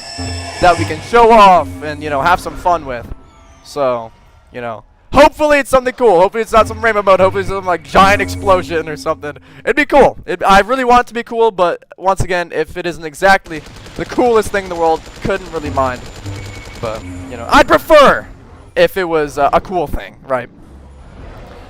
that we can show off and, you know, have some fun with. So, you know, hopefully it's something cool. Hopefully it's not some rainbow mode. Hopefully it's some like giant explosion or something. It'd be cool. I really want it to be cool, but once again, if it isn't exactly the coolest thing in the world, couldn't really mind. But, you know, I'd prefer if it was a cool thing, right?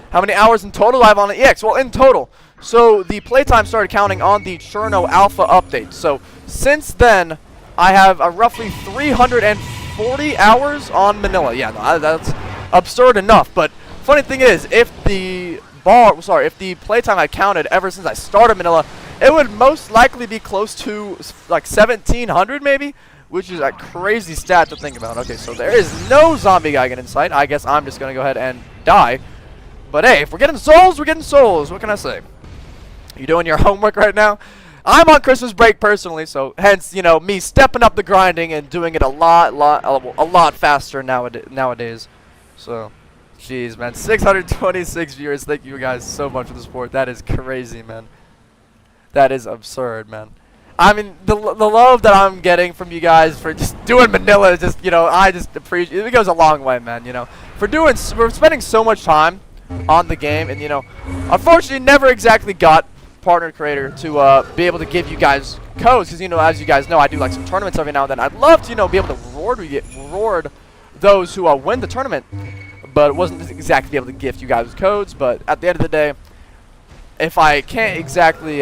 How many hours in total do I have on the EX? Well, in total. So the playtime started counting on the Cherno Alpha update. So since then, I have roughly 340 hours on Manila. Yeah, no, that's absurd enough. But funny thing is, if the playtime I counted ever since I started Manila, it would most likely be close to like 1,700 maybe, which is a crazy stat to think about. Okay, so there is no zombie guy in sight. I guess I'm just gonna go ahead and die. But hey, if we're getting souls, we're getting souls. What can I say? You doing your homework right now? I'm on Christmas break personally, so hence, you know, me stepping up the grinding and doing it a lot faster nowadays. So, jeez, man, 626 viewers. Thank you guys so much for the support. That is crazy, man. That is absurd, man. I mean, the love that I'm getting from you guys for just doing Manila is just, you know, I just appreciate it. It goes a long way, man. You know, we're spending so much time on the game, and you know, unfortunately never exactly got partner creator to be able to give you guys codes, because you know, as you guys know, I do like some tournaments every now and then. I'd love to, you know, be able to reward those who win the tournament, but wasn't exactly be able to gift you guys codes. But at the end of the day, if I can't exactly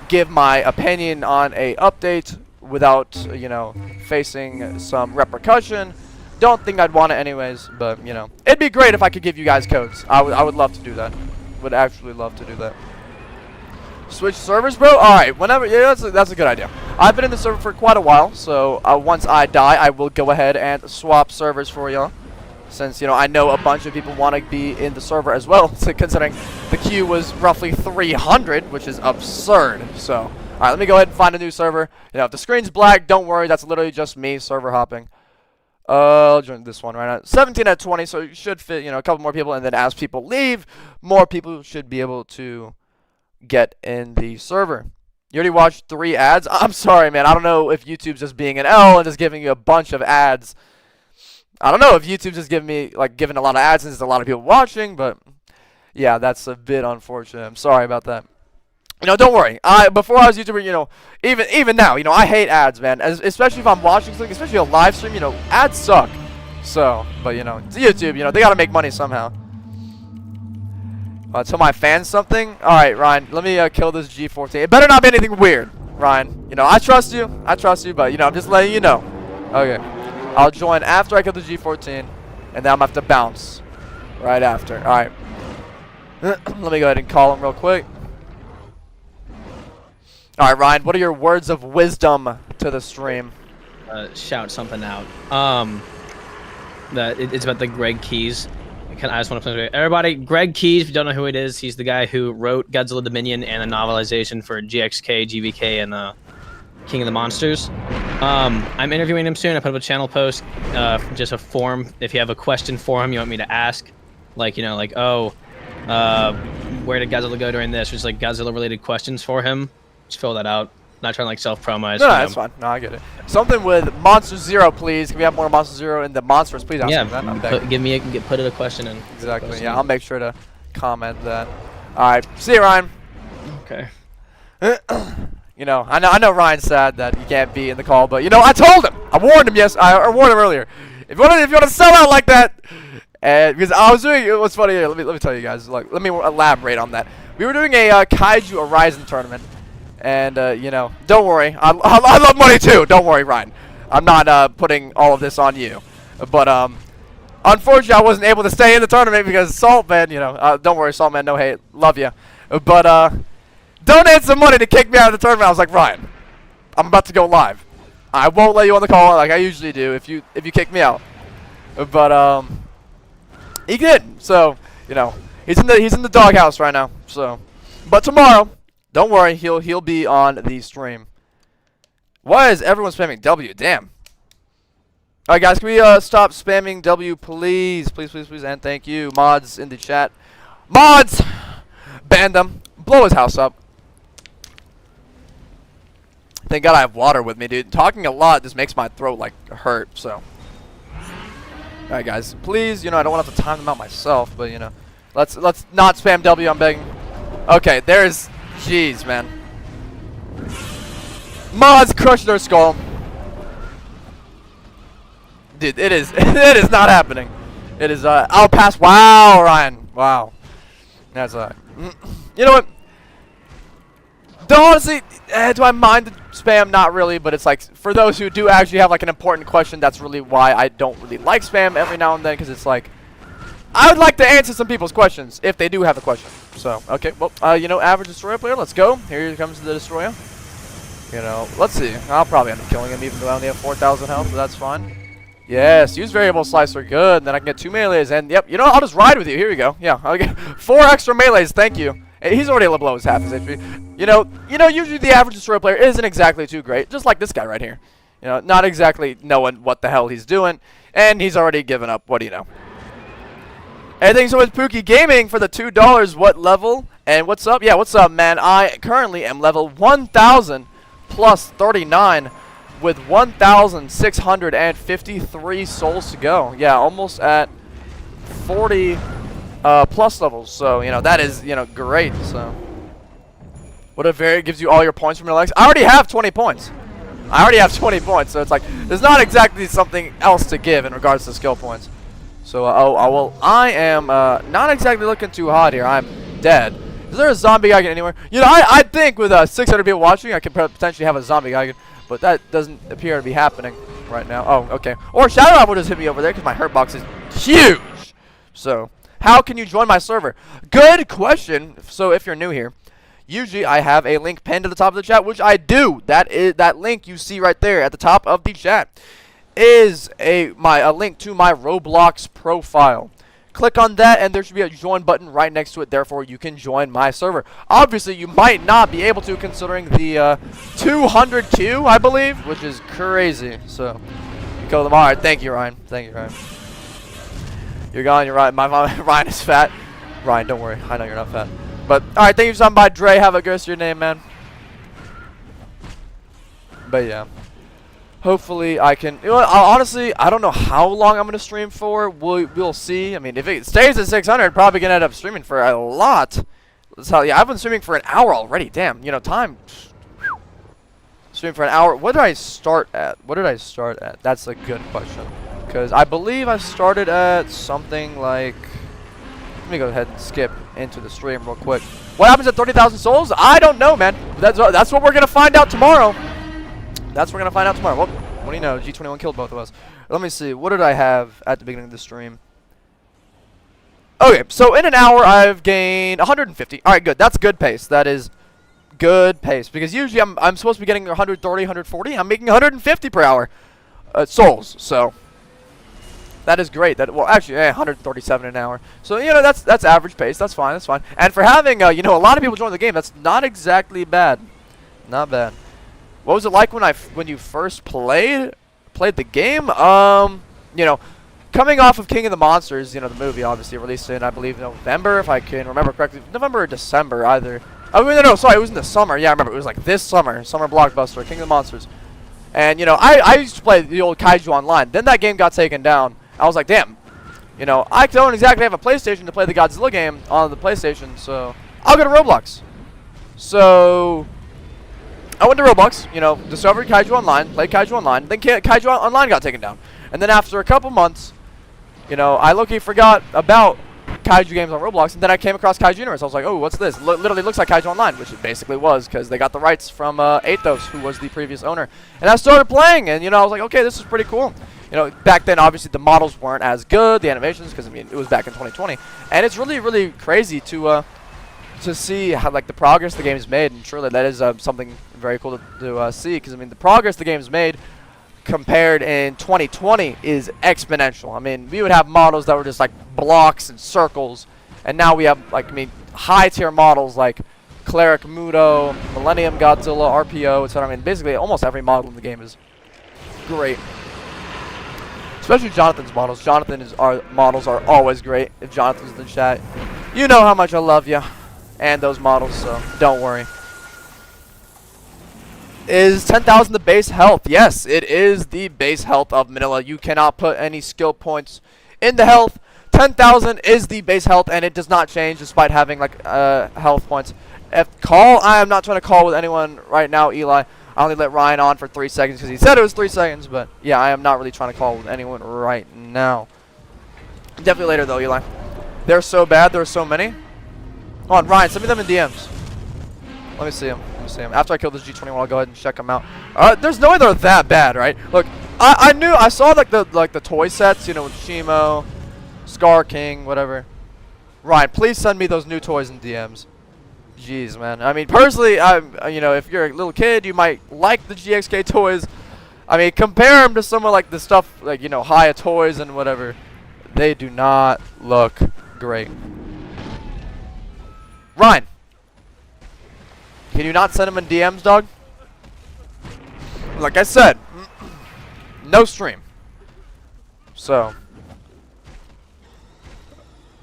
give my opinion on a update without, you know, facing some repercussion, don't think I'd want it anyways. But you know, it'd be great if I could give you guys codes. I would love to do that. Would actually love to do that. Switch servers, bro. All right, whenever. Yeah, that's a good idea. I've been in the server for quite a while, so once I die, I will go ahead and swap servers for y'all. since, you know, I know a bunch of people want to be in the server as well, so considering the queue was roughly 300, which is absurd. So, all right, let me go ahead and find a new server. You know, if the screen's black, don't worry, that's literally just me server hopping. I'll join this one right now. 17 at 20, so you should fit, you know, a couple more people, and then as people leave, more people should be able to get in the server. You already watched 3 ads? I'm sorry, man. I don't know if YouTube's just being an L and just giving you a bunch of ads. I don't know if YouTube's just giving me, like, giving a lot of ads since there's a lot of people watching, but yeah, that's a bit unfortunate. I'm sorry about that. You know, don't worry. Before I was a YouTuber, you know, even now, you know, I hate ads, man. Especially if I'm watching something, especially a live stream, you know, ads suck. So, but you know, it's YouTube, you know, they gotta make money somehow. Tell my fans something. All right, Ryan, let me kill this G14. It better not be anything weird, Ryan. You know, I trust you, but you know, I'm just letting you know. Okay. I'll join after I kill the G14, and then I'm going to have to bounce right after. All right. Let me go ahead and call him real quick. All right, Ryan, what are your words of wisdom to the stream? Shout something out. It's about the Greg Keys. I just want to play everybody. Greg Keys, if you don't know who it is, he's the guy who wrote Godzilla Dominion and a novelization for GXK, GVK, and King of the Monsters. I'm interviewing him soon. I put up a channel post, just a form. If you have a question for him, you want me to ask, like, you know, like, oh, where did Godzilla go during this? Or just like Godzilla-related questions for him. Just fill that out. Not trying to like self-promo. No, that's fine. No, I get it. Something with Monster Zero, please. Can we have more Monster Zero in the monsters, please? Yeah, put a question in. Exactly. Yeah, I'll make sure to comment that. All right. See you, Ryan. Okay. You know, I know Ryan's sad that he can't be in the call, but you know, I told him. I warned him. Yes, I warned him earlier. If you want to sell out like that, and because I was doing, what's funny here, let me tell you guys. Like, let me elaborate on that. We were doing a Kaiju Horizon tournament. And, you know, don't worry. I love money, too. Don't worry, Ryan. I'm not putting all of this on you. But, unfortunately, I wasn't able to stay in the tournament because Saltman, you know, don't worry, Saltman, no hate. Love you. But, donate some money to kick me out of the tournament. I was like, Ryan, I'm about to go live. I won't let you on the call like I usually do if you kick me out. But, he did. So, you know, he's in the doghouse right now. So, but tomorrow, don't worry, he'll be on the stream. Why is everyone spamming W? Damn. All right, guys, can we stop spamming W, please? Please, please, please, and thank you. Mods in the chat. Mods! Ban them. Blow his house up. Thank God I have water with me, dude. Talking a lot just makes my throat, like, hurt, so. All right, guys, please, you know, I don't want to have to time them out myself, but, you know. Let's not spam W, I'm begging. Okay, there's... Jeez, man. Mods crushed their skull. Dude, it is not happening. It is I'll pass. Wow, Ryan. Wow. That's you know what? Honestly, do I mind the spam? Not really, but it's like for those who do actually have like an important question, that's really why I don't really like spam every now and then, because it's like I would like to answer some people's questions if they do have a question. So, okay, well, you know, average destroyer player, let's go. Here comes the destroyer. You know, let's see. I'll probably end up killing him even though I only have 4,000 health, but that's fine. Yes, use variable slicer, good. Then I can get 2 melees, and yep, you know, I'll just ride with you. Here we go. Yeah, I'll get 4 extra melees, thank you. He's already a little below his half his HP. You know, usually the average destroyer player isn't exactly too great, just like this guy right here. You know, not exactly knowing what the hell he's doing, and he's already given up. What do you know? Hey, thanks so much, Pookie Gaming, for the $2. What level? And what's up? Yeah, what's up, man? I currently am level 1,000 plus 39 with 1,653 souls to go. Yeah, almost at 40 plus levels. So, you know, that is, you know, great. So, what a very gives you all your points from your legs. I already have 20 points. So it's like there's not exactly something else to give in regards to skill points. So, I am not exactly looking too hot here. I'm dead. Is there a zombie Geigen anywhere? You know, I think with 600 people watching, I could potentially have a zombie Geigen, but that doesn't appear to be happening right now. Oh, okay. Or Shadow Lab will just hit me over there because my hurt box is huge. So, how can you join my server? Good question. So, if you're new here, usually I have a link pinned to the top of the chat, which I do. That is that link you see right there at the top of the chat. is a link to my Roblox profile. Click on that, and there should be a join button right next to it. Therefore, you can join my server. Obviously, you might not be able to, considering the 200 queue, I believe, which is crazy. So, kill them. All right, thank you, Ryan. Thank you, Ryan. You're gone. You're right. Ryan is fat. Ryan, don't worry. I know you're not fat. But all right, thank you for stopping by, Dre. Have a good rest of your name, man. But yeah. Hopefully I can. You know what, honestly, I don't know how long I'm gonna stream for. We'll see. I mean, if it stays at 600, probably gonna end up streaming for a lot. So yeah, I've been streaming for an hour already. Damn, you know, time. Streaming for an hour. What did I start at? What did I start at? That's a good question. Because I believe I started at something like. Let me go ahead and skip into the stream real quick. What happens at 30,000 souls? I don't know, man. That's what we're gonna find out tomorrow. That's what we're going to find out tomorrow. Well, what do you know? G21 killed both of us. Let me see. What did I have at the beginning of the stream? Okay, so in an hour, I've gained 150. All right, good. That's good pace. That is good pace. Because usually I'm supposed to be getting 130, 140. I'm making 150 per hour souls. So that is great. Well, actually, 137 an hour. So, you know, that's average pace. That's fine. That's fine. And for having, you know, a lot of people join the game, that's not exactly bad. Not bad. What was it like when you first played the game? You know, coming off of King of the Monsters, you know, the movie obviously released in, I believe, November, if I can remember correctly. November or December, either. Oh, no, sorry, it was in the summer. Yeah, I remember. It was like this summer blockbuster, King of the Monsters. And, you know, I used to play the old Kaiju online. Then that game got taken down. I was like, damn. You know, I don't exactly have a PlayStation to play the Godzilla game on the PlayStation, so I'll go to Roblox. So I went to Roblox, you know, discovered Kaiju Online, played Kaiju Online, then Kaiju Online got taken down. And then after a couple months, you know, I low-key forgot about Kaiju games on Roblox, and then I came across Kaiju Universe. I was like, oh, what's this? Literally looks like Kaiju Online, which it basically was, because they got the rights from Athos, who was the previous owner. And I started playing, and, you know, I was like, okay, this is pretty cool. You know, back then, obviously, the models weren't as good, the animations, because, I mean, it was back in 2020. And it's really, really crazy to see how, like, the progress the game has made, and truly that is something very cool to see, because, I mean, the progress the game's made compared in 2020 is exponential. I mean, we would have models that were just like blocks and circles, and now we have, like, I mean, high-tier models like Cleric Muto, Millennium Godzilla, RPO, etc. I mean, basically almost every model in the game is great. Especially Jonathan's models. Our models are always great. If Jonathan's in the chat, you know how much I love you and those models, so don't worry. Is 10,000 the base health? Yes, it is the base health of Manila. You cannot put any skill points in the health. 10,000 is the base health, and it does not change despite having, like, health points. I am not trying to call with anyone right now, Eli. I only let Ryan on for 3 seconds because he said it was 3 seconds, but yeah, I am not really trying to call with anyone right now. Definitely later, though, Eli. They're so bad. There are so many. Hold on, Ryan, send me them in DMs. Let me see them. After I kill this G21, I'll go ahead and check them out. There's no way they're that bad, right? Look, I saw like the toy sets, you know, with Shimo, Scar King, whatever. Ryan, please send me those new toys in DMs. Jeez, man. I mean, personally, you know, if you're a little kid, you might like the GXK toys. I mean, compare them to some of like the stuff like, you know, Haya toys and whatever. They do not look great. Ryan, can you not send them in DMs, dog? Like I said, no stream. So,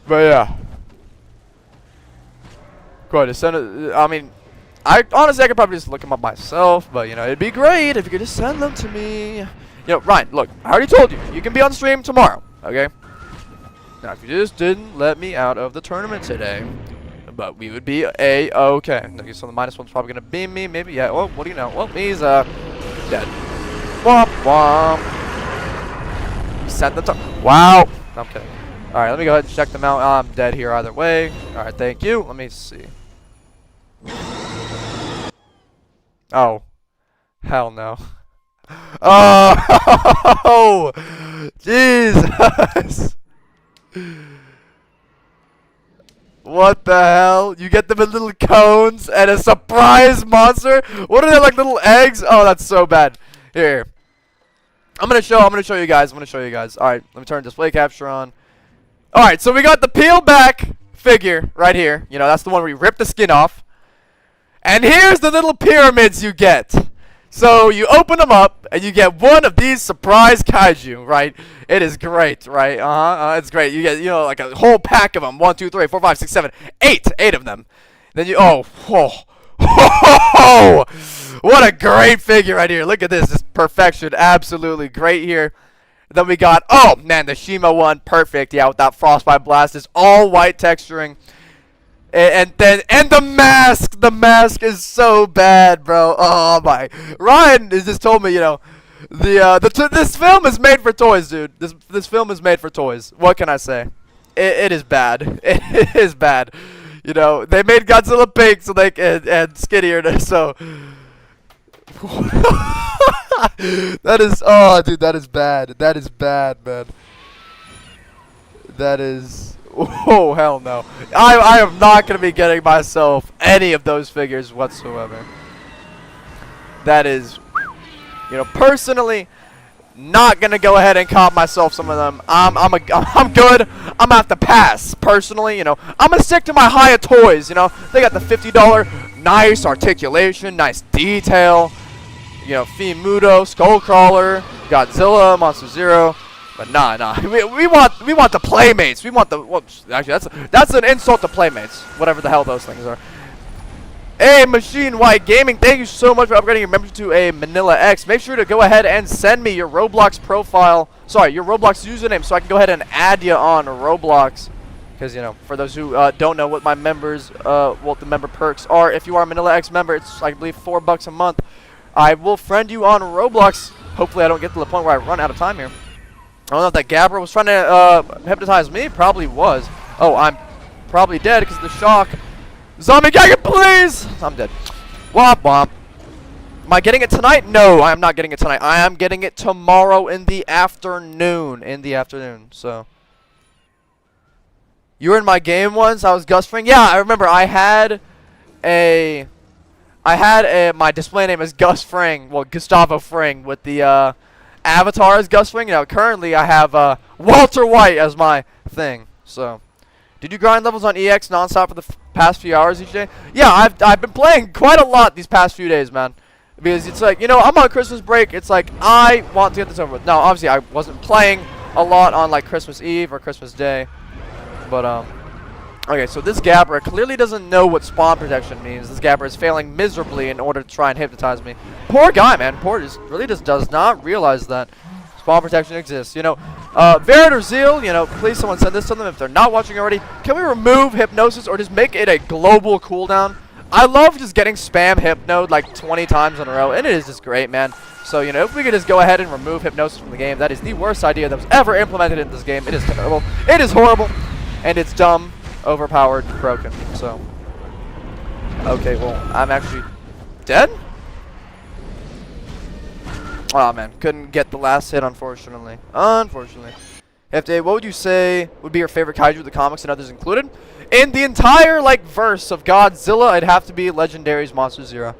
but yeah. Go ahead, send it. I mean, honestly, I could probably just look them up myself, but, you know, it'd be great if you could just send them to me. You know, Ryan, look, I already told you, you can be on stream tomorrow, okay? Now, if you just didn't let me out of the tournament today, but we would be A-okay. So the minus one's probably gonna beam me, maybe. Yeah. Oh, what do you know? Well, he's dead. Womp womp. He sent the wow. No, I'm kidding. All right, let me go ahead and check them out. I'm dead here either way. All right, thank you. Let me see. Oh, hell no. Oh, Jesus. What the hell? You get them in little cones and a surprise monster? What are they, like little eggs? Oh, that's so bad. Here. I'm gonna show you guys. All right, let me turn display capture on. All right, so we got the peel back figure right here. You know, that's the one where we rip the skin off. And here's the little pyramids you get. So you open them up and you get one of these surprise kaiju, right? It is great, right? It's great. You get, you know, like a whole pack of them. 1, 2, 3, 4, 5, 6, 7, 8 of them. Then you, what a great figure right here. Look at this. This perfection. Absolutely great here. Then we got, oh man, the Shima one. Perfect. Yeah, with that Frostbite Blast. Is all white texturing. And the mask. The mask is so bad, bro. Oh my. Ryan has just told me, you know, this film is made for toys, dude. This film is made for toys. What can I say? It is bad. It is bad. You know, they made Godzilla pink so they can, and skinnier, so. That is, oh, dude, that is bad. That is bad, man. That is, oh, hell no. I am not going to be getting myself any of those figures whatsoever. That is, you know, personally, not gonna go ahead and cop myself some of them. I'm good. I'm gonna have to pass personally. You know, I'm gonna stick to my Haya toys. You know, they got the $50, nice articulation, nice detail. You know, Fimudo, Skullcrawler, Godzilla, Monster Zero. But nah. We want the Playmates. We want the. Whoops, actually, that's an insult to Playmates. Whatever the hell those things are. Hey, Machine White Gaming, thank you so much for upgrading your membership to a Manila X. Make sure to go ahead and send me your Roblox profile, your Roblox username, so I can go ahead and add you on Roblox. Because, you know, for those who don't know what my members, what the member perks are, if you are a Manila X member, it's, I believe, $4 a month. I will friend you on Roblox. Hopefully I don't get to the point where I run out of time here. I don't know if that Gabra was trying to hypnotize me. Probably was. Oh, I'm probably dead because of the shock. Zombie Gaga, please! I'm dead. Womp womp. Am I getting it tonight? No, I am not getting it tonight. I am getting it tomorrow in the afternoon. So. You were in my game once? I was Gus Fring? Yeah, I remember. I had my display name as Gus Fring. Well, Gustavo Fring with the avatar as Gus Fring. You know, currently I have Walter White as my thing. So. Did you grind levels on EX nonstop for the past few hours each day? Yeah, I've been playing quite a lot these past few days, man. Because it's like, you know, I'm on Christmas break. It's like, I want to get this over with. Now, obviously, I wasn't playing a lot on, like, Christmas Eve or Christmas Day. But, okay, so this Gabra clearly doesn't know what spawn protection means. This Gabra is failing miserably in order to try and hypnotize me. Poor guy, man. Poor, really just does not realize that spawn protection exists. You know, Verit or Zeal, you know, please someone send this to them if they're not watching already. Can we remove hypnosis or just make it a global cooldown? I love just getting spam hypnoed like 20 times in a row, and it is just great, man. So, you know, if we could just go ahead and remove hypnosis from the game, that is the worst idea that was ever implemented in this game. It is terrible. It is horrible. And it's dumb, overpowered, broken. So, okay, well, I'm actually dead? Oh man, couldn't get the last hit, unfortunately. FJ, what would you say would be your favorite kaiju with the comics and others included? In the entire, like, verse of Godzilla, it'd have to be Legendary's Monster Zero.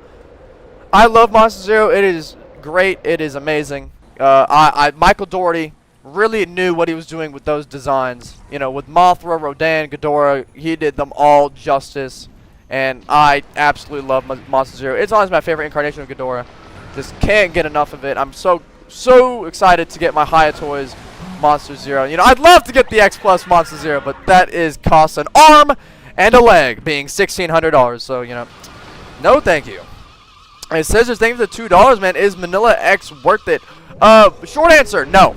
I love Monster Zero. It is great. It is amazing. Michael Dougherty really knew what he was doing with those designs. You know, with Mothra, Rodan, Ghidorah, he did them all justice. And I absolutely love Monster Zero. It's honestly my favorite incarnation of Ghidorah. Just can't get enough of it. I'm so excited to get my Haya Toys Monster Zero. You know, I'd love to get the X Plus Monster Zero, but that costs an arm and a leg, being $1,600. So, you know, no thank you. And it says there's thank you for the $2, man. Is Manila X worth it? Short answer, no.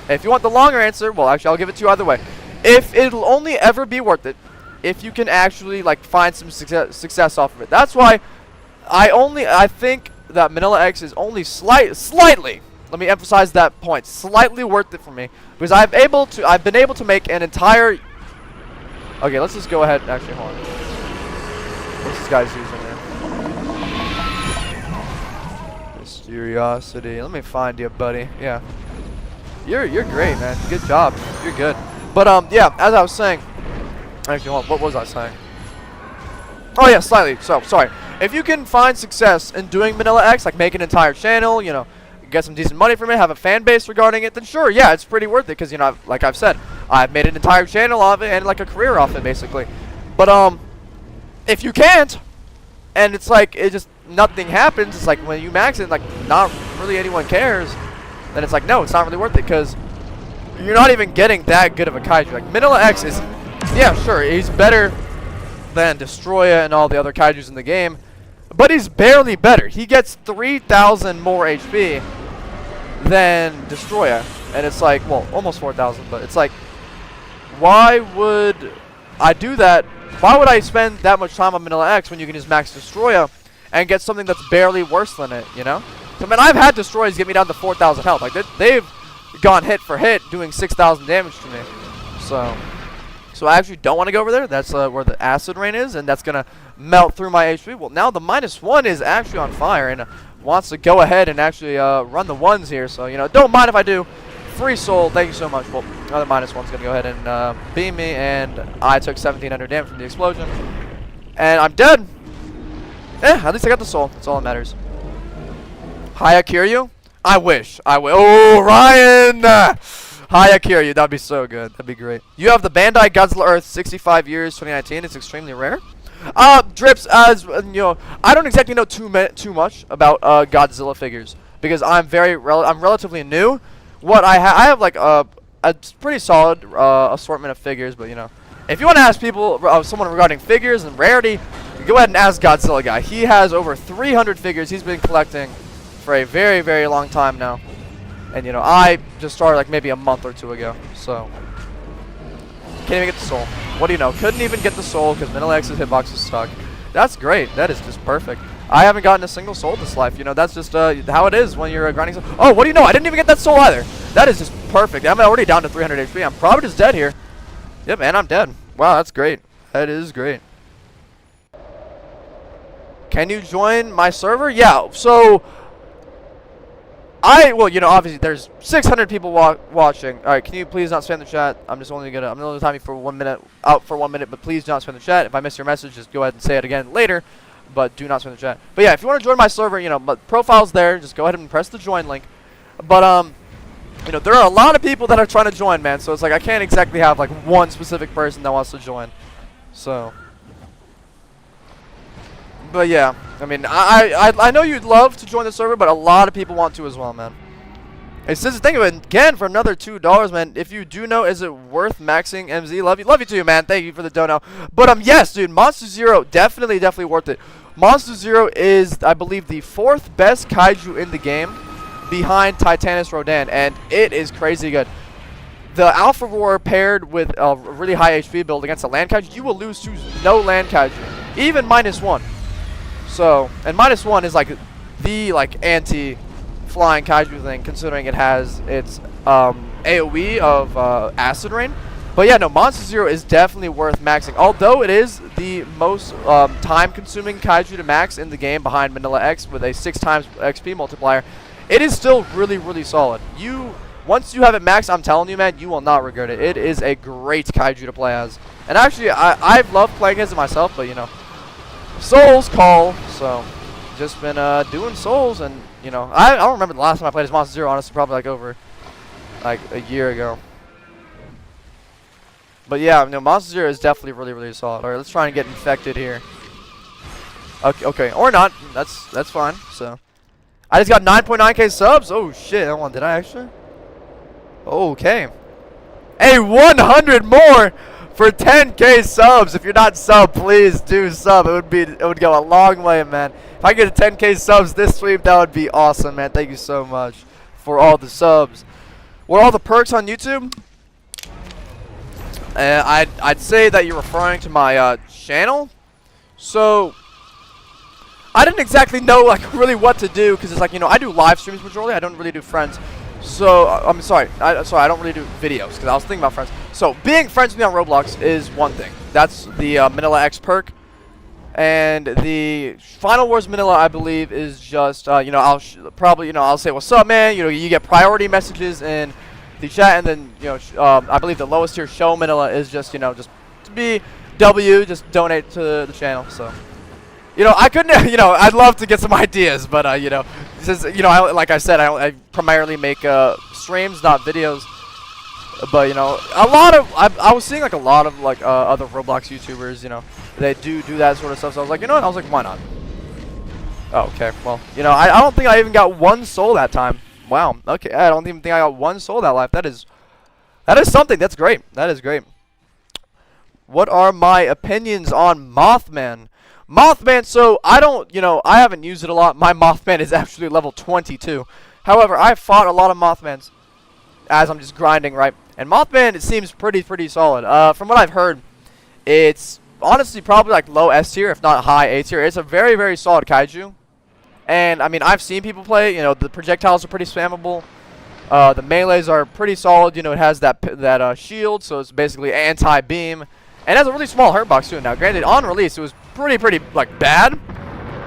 If you want the longer answer, well, actually, I'll give it to you either way. If it'll only ever be worth it, if you can actually, like, find some success off of it. That's why I think that Manila X is only slightly, let me emphasize that point, slightly worth it for me, because I've been able to make an entire. Okay, let's just go ahead. Actually, hold on. What's this guy's using here? Mysteriosity. Let me find you, buddy. Yeah, you're great, man. Good job. You're good. But yeah, as I was saying. Actually, hold on. What was I saying? Oh yeah, slightly. So sorry. If you can find success in doing Manila X, like make an entire channel, you know, get some decent money from it, have a fan base regarding it, then sure, yeah, it's pretty worth it because, you know, like I've said, I've made an entire channel off it and like a career off it basically. But if you can't, and it's like it just nothing happens, it's like when you max it, like not really anyone cares, then it's like no, it's not really worth it because you're not even getting that good of a kaiju. Like Manila X is, yeah, sure, he's better than Destroya and all the other kaijus in the game. But he's barely better. He gets 3,000 more HP than Destroya. And it's like, well, almost 4,000, but it's like, why would I do that? Why would I spend that much time on Manila X when you can just max Destroya and get something that's barely worse than it, you know? So, I mean, I've had Destroyas get me down to 4,000 health. Like, they've gone hit for hit, doing 6,000 damage to me. So I actually don't want to go over there. That's where the acid rain is, and that's going to melt through my HP. Well, now the -1 is actually on fire and wants to go ahead and actually run the ones here. So, you know, don't mind if I do. Free soul, thank you so much. Well, another -1's going to go ahead and beam me, and I took 1,700 damage from the explosion. And I'm dead. At least I got the soul. That's all that matters. Hayakiryu? I wish. Oh, Ryan! Hayakiryu, that'd be so good. That'd be great. You have the Bandai Godzilla Earth 65 years 2019. It's extremely rare. Drips, as you know, I don't exactly know too much about Godzilla figures because I'm relatively new. What I have like a pretty solid assortment of figures, but you know, if you want to ask people, someone regarding figures and rarity, go ahead and ask Godzilla guy. He has over 300 figures he's been collecting for a very, very long time now. And, you know, I just started like maybe a month or two ago. So, can't even get the soul. What do you know? Couldn't even get the soul because Manila X's hitbox is stuck. That's great. That is just perfect. I haven't gotten a single soul this life. You know, that's just how it is when you're grinding. Oh, what do you know? I didn't even get that soul either. That is just perfect. I'm already down to 300 HP. I'm probably just dead here. Yep, and I'm dead. Wow, that's great. That is great. Can you join my server? Yeah, so well, you know, obviously there's 600 people watching. All right, can you please not spam the chat? I'm only timing for 1 minute, out for 1 minute, but please do not spam the chat. If I miss your message, just go ahead and say it again later, but do not spam the chat. But yeah, if you want to join my server, you know, but profile's there. Just go ahead and press the join link. But you know, there are a lot of people that are trying to join, man. So it's like I can't exactly have like one specific person that wants to join. So. But yeah, I mean, I know you'd love to join the server, but a lot of people want to as well, man. Hey, since think of it again for another $2, man. If you do know, is it worth maxing MZ? Love you too, man. Thank you for the dono. But yes, dude, Monster Zero definitely worth it. Monster Zero is, I believe, the 4th best kaiju in the game, behind Titanus Rodan, and it is crazy good. The Alpha Roar paired with a really high HP build against a land kaiju, you will lose to no land kaiju, even -1. So, and -1 is like the anti-flying kaiju thing, considering it has its AoE of acid rain. But yeah, no, Monster Zero is definitely worth maxing. Although it is the most time-consuming kaiju to max in the game, behind Manila X with a 6 times XP multiplier, it is still really, really solid. Once you have it maxed, I'm telling you, man, you will not regret it. It is a great kaiju to play as. And actually, I've loved playing as it myself, but you know, Souls call, so just been doing Souls, and you know, I don't remember the last time I played as Monster Zero, honestly, probably like over like a year ago. But yeah, no, Monster Zero is definitely really, really solid. Alright, let's try and get infected here. Okay, or not, that's fine. So I just got 9.9k subs. Oh shit, hold on, did I actually? Okay. Hey, 100 more for 10k subs. If you're not sub, please do sub. It would go a long way, man. If I get a 10k subs this week, that would be awesome, man. Thank you so much for all the subs. What are all the perks on YouTube? I'd say that you're referring to my channel. So I didn't exactly know like really what to do, because it's like, you know, I do live streams majorly. I don't really do friends. So, I'm sorry, I don't really do videos, because I was thinking about friends. So, being friends with me on Roblox is one thing. That's the Manila X perk. And the Final Wars Manila, I believe, is just, you know, I'll say, what's up, man? You know, you get priority messages in the chat, and then, you know, I believe the lowest tier show Manila is just, you know, just to be just donate to the channel, so. You know, I couldn't, you know, I'd love to get some ideas, but, you know, since like I said, I primarily make streams, not videos. But I was seeing like a lot of like other Roblox YouTubers, they do that sort of stuff. So I was like, you know what? I was like, why not? Oh, okay. Well, I don't think I even got one soul that time. Wow. Okay. I don't even think I got one soul that life. That is something. That's great. That is great. What are my opinions on Mothman? Mothman, so I don't, I haven't used it a lot. My Mothman is actually level 22. However, I've fought a lot of Mothmans as I'm just grinding, right? And Mothman, it seems pretty solid. From what I've heard, it's honestly probably like low S tier, if not high A tier. It's a very solid Kaiju. And, I mean, I've seen people play, the projectiles are pretty spammable. The melees are pretty solid. It has that shield, so it's basically anti-beam. And it has a really small hurt box too. Now, granted, on release it was pretty like bad,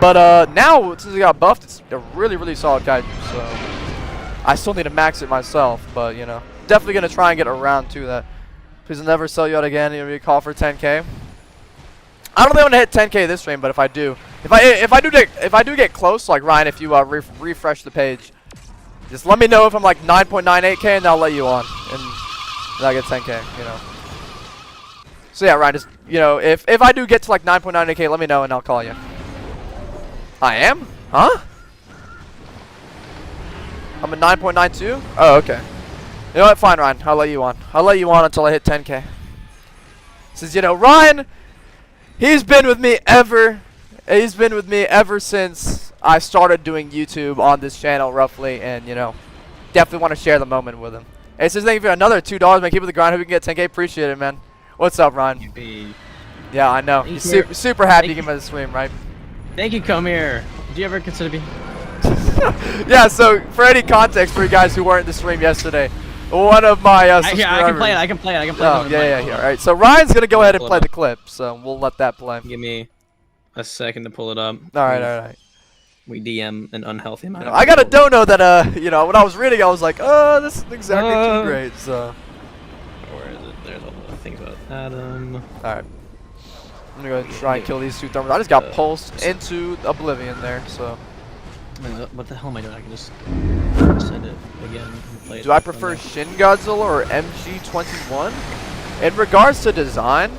but now since it got buffed, it's a really solid Kaiju. So I still need to max it myself, but definitely gonna try and get around to that. Please never sell you out again. You'll be called for 10K. I don't think I'm gonna hit 10K this stream, but if I do, if I do get close, like Ryan, if you refresh the page, just let me know if I'm like 9.98K, and I'll let you on, and then I get 10K. So yeah, Ryan, just, if I do get to like 9.98K, let me know and I'll call you. I am? Huh? I'm at 9.92? Oh, okay. You know what? Fine, Ryan. I'll let you on. I'll let you on until I hit 10K. Since, Ryan, he's been with me ever since I started doing YouTube on this channel, roughly, and, definitely want to share the moment with him. Hey, says thank you for another $2, man. Keep it the grind. Hope we can get 10K. Appreciate it, man. What's up, Ron? Yeah, I know. You're super happy you came by the stream, right? Thank you, come here. Did you ever consider being... Yeah, so for any context for you guys who weren't in the stream yesterday, one of my subscribers... I can play it. Oh, yeah. All right, so Ryan's going to go ahead and play the clip, so we'll let that play. Give me a second to pull it up. All right. We DM an unhealthy amount of I got a dono that, when I was reading, I was like, oh, this isn't exactly too great, so... Where is it? There's all the things about Adam. Alright. I'm gonna go ahead and try and kill these two thermals. I just got pulsed into oblivion there, so... What the hell am I doing? I can just send it again and play it. Do I prefer Shin Godzilla or MG21? In regards to design,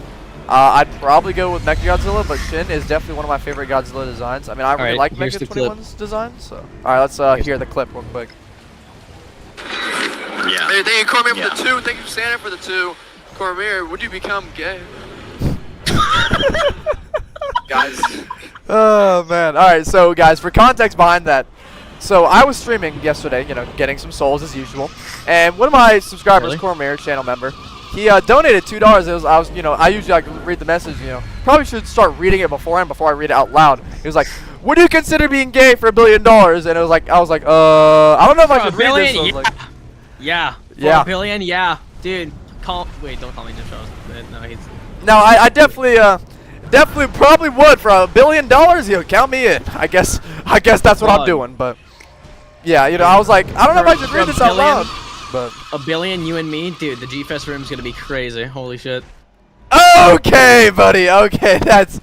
I'd probably go with Mechagodzilla, but Shin is definitely one of my favorite Godzilla designs. I mean, I really like Mecha21's design, so... Alright, let's hear the clip real quick. Yeah. Hey, thank you, Cormier, for the 2. Thank you, Santa, for the 2. Cormier, would you become gay? Guys. Oh, man. Alright, so, guys, for context behind that, so I was streaming yesterday, getting some souls as usual, and one of my subscribers, Cormier, channel member, he donated $2. I usually like read the message, probably should start reading it beforehand before I read it out loud. He was like, would you consider being gay for $1 billion? And I was like, I don't know if I should read this. So I was like, yeah. $1 billion? Yeah. Dude, wait, don't call me Jim Charles. No, I definitely probably would for $1 billion. Count me in. I guess that's what I'm doing. But yeah, I was like, I don't know if I should read this out loud. But $1 billion, you and me, dude. The GFest room's gonna be crazy. Holy shit. Okay, buddy. Okay, that's.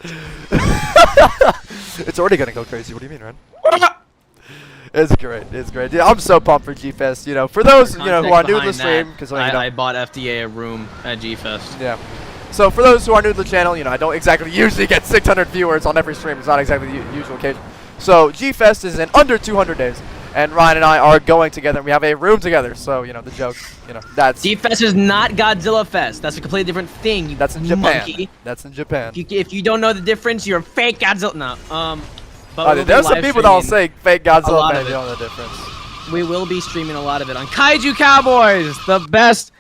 It's already gonna go crazy. What do you mean, Ren? It's great. It's great. Dude, I'm so pumped for G-Fest. For those who are new to the stream, because I bought FDA a room at G-Fest. Yeah. So for those who are new to the channel, I don't exactly usually get 600 viewers on every stream. It's not exactly the usual occasion. So G-Fest is in under 200 days, and Ryan and I are going together. And we have a room together. So the joke, that's. G-Fest is not Godzilla Fest. That's a completely different thing. That's in Japan. Monkey. That's in Japan. If you don't know the difference, you're a fake Godzilla. No. But there's some people that will say fake Godzilla fans don't know the difference. We will be streaming a lot of it on Kaiju Cowboys, the best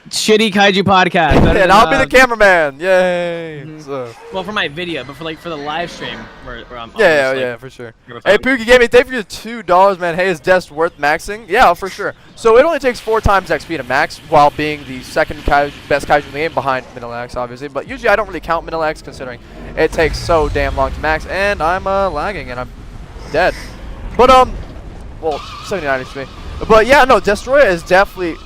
shitty Kaiju podcast. And I'll be the cameraman. Yay! So. Well, for my video, but for the live stream, where I'm yeah, for sure. Hey, Pookie Gaming, thank you for the $2, man. Hey, is Death worth maxing? Yeah, for sure. So it only takes 4 times XP to max, while being the second best Kaiju in the game behind Middle X, obviously. But usually I don't really count Middle X, considering it takes so damn long to max, and I'm lagging, and I'm dead. But well, 79 HP. But yeah, no, Destroyer is definitely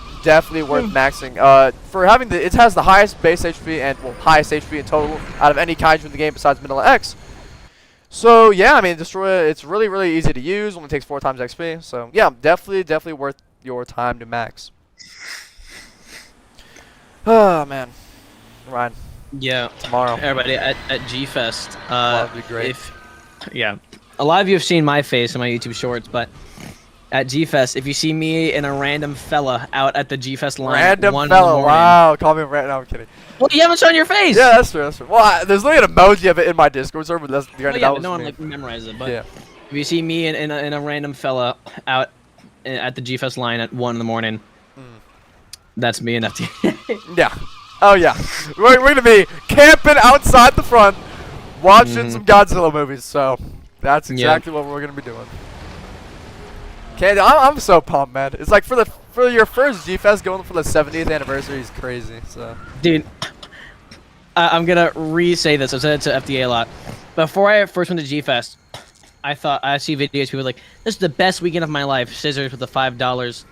worth maxing. For having it has the highest base HP and highest HP in total out of any Kaiju in the game besides Middle X. So yeah, I mean, destroy. It's really easy to use. Only takes 4 times XP. So yeah, definitely worth your time to max. Oh man, Ryan. Yeah. Tomorrow. Everybody at G Fest. That'd be great. Yeah. A lot of you have seen my face in my YouTube shorts, but at G Fest, if you see me and a random fella out at the G Fest line, Random 1 in the fella. morning- Wow, call me random. No, I'm kidding. Well, you haven't shown your face. Yeah, that's true. That's true. Well, there's literally an emoji of it in my Discord server, but that's Well, that yeah, but was no one me. like memorizes it. But Yeah. if you see me and a random fella out at the G Fest line at 1 in the morning, that's me and FTA. Yeah. Oh yeah. We're gonna be camping outside the front, watching some Godzilla movies. So that's exactly what we're gonna be doing. Candy, I'm so pumped, man. It's like for your first G Fest going for the 70th anniversary is crazy. So. Dude, I'm gonna re-say this. I've said it to FDA a lot. Before I first went to G Fest, I see videos people like, this is the best weekend of my life. Scissors with the $5.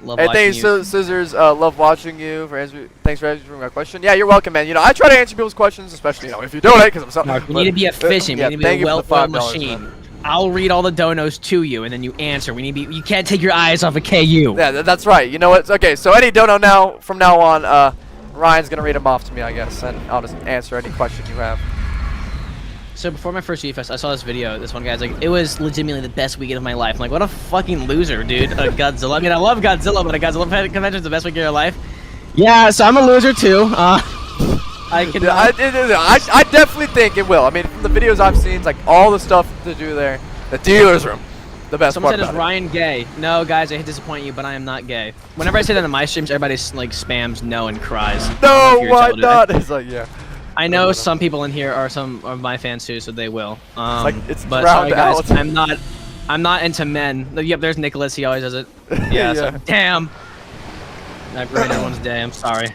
Love Hey, watching thanks, you. Scissors. Love watching you. Thanks for answering my question. Yeah, you're welcome, man. You know, I try to answer people's questions, especially if you donate, because I'm so. Mark, we need to be efficient. Yeah, we need to thank be a you for the well-oiled $5, machine. man. I'll read all the donos to you, and then you answer. We need to be. You can't take your eyes off of KU. Yeah, that's right. You know what? Okay, so any dono from now on, Ryan's gonna read them off to me, I guess, and I'll just answer any question you have. So before my first G Fest, I saw this video. This one guy's like, it was legitimately the best weekend of my life. I'm like, what a fucking loser, dude. Godzilla. I mean, I love Godzilla, but a Godzilla convention's the best weekend of your life. Yeah, so I'm a loser too. I can. Yeah, I definitely think it will. I mean, from the videos I've seen, it's like all the stuff to do there. The dealer's room, the best Someone part said, is about Ryan gay? No, guys, I hate to disappoint you, but I am not gay. Whenever I say that in my streams, everybody like spams no and cries. it. No, why not? It's like, yeah. I know some people in here are some of my fans too, so they will. It's but drowned sorry guys, out. I'm not into men. Yep, there's Nicholas. He always does it. Yeah. So, damn. I ruined everyone's day. I'm sorry.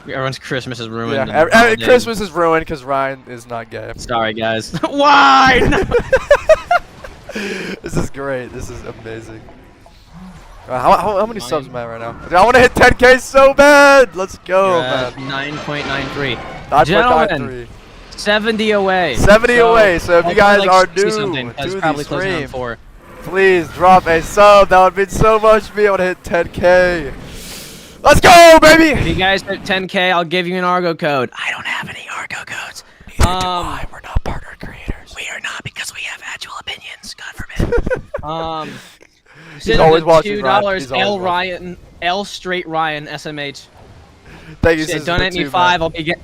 Everyone's Christmas is ruined. Yeah, Christmas is ruined because Ryan is not gay. Sorry, guys. Why? No. This is great. This is amazing. How many subs am I right now? I want to hit 10K so bad. Let's go, man. 9.93. 9.93. Gentlemen, 70 away. 70 away. So if you guys are new to the stream, please drop a sub. That would mean so much to me. I want to hit 10K. Let's go, baby. If you guys hit 10K, I'll give you an Argo code. I don't have any Argo codes. Neither do I. We're not partner creators. We are not because we have actual opinions. God forbid. He's always watching. $2 L straight Ryan SMH. Thank you. Shit, donate me 5. I'll be get.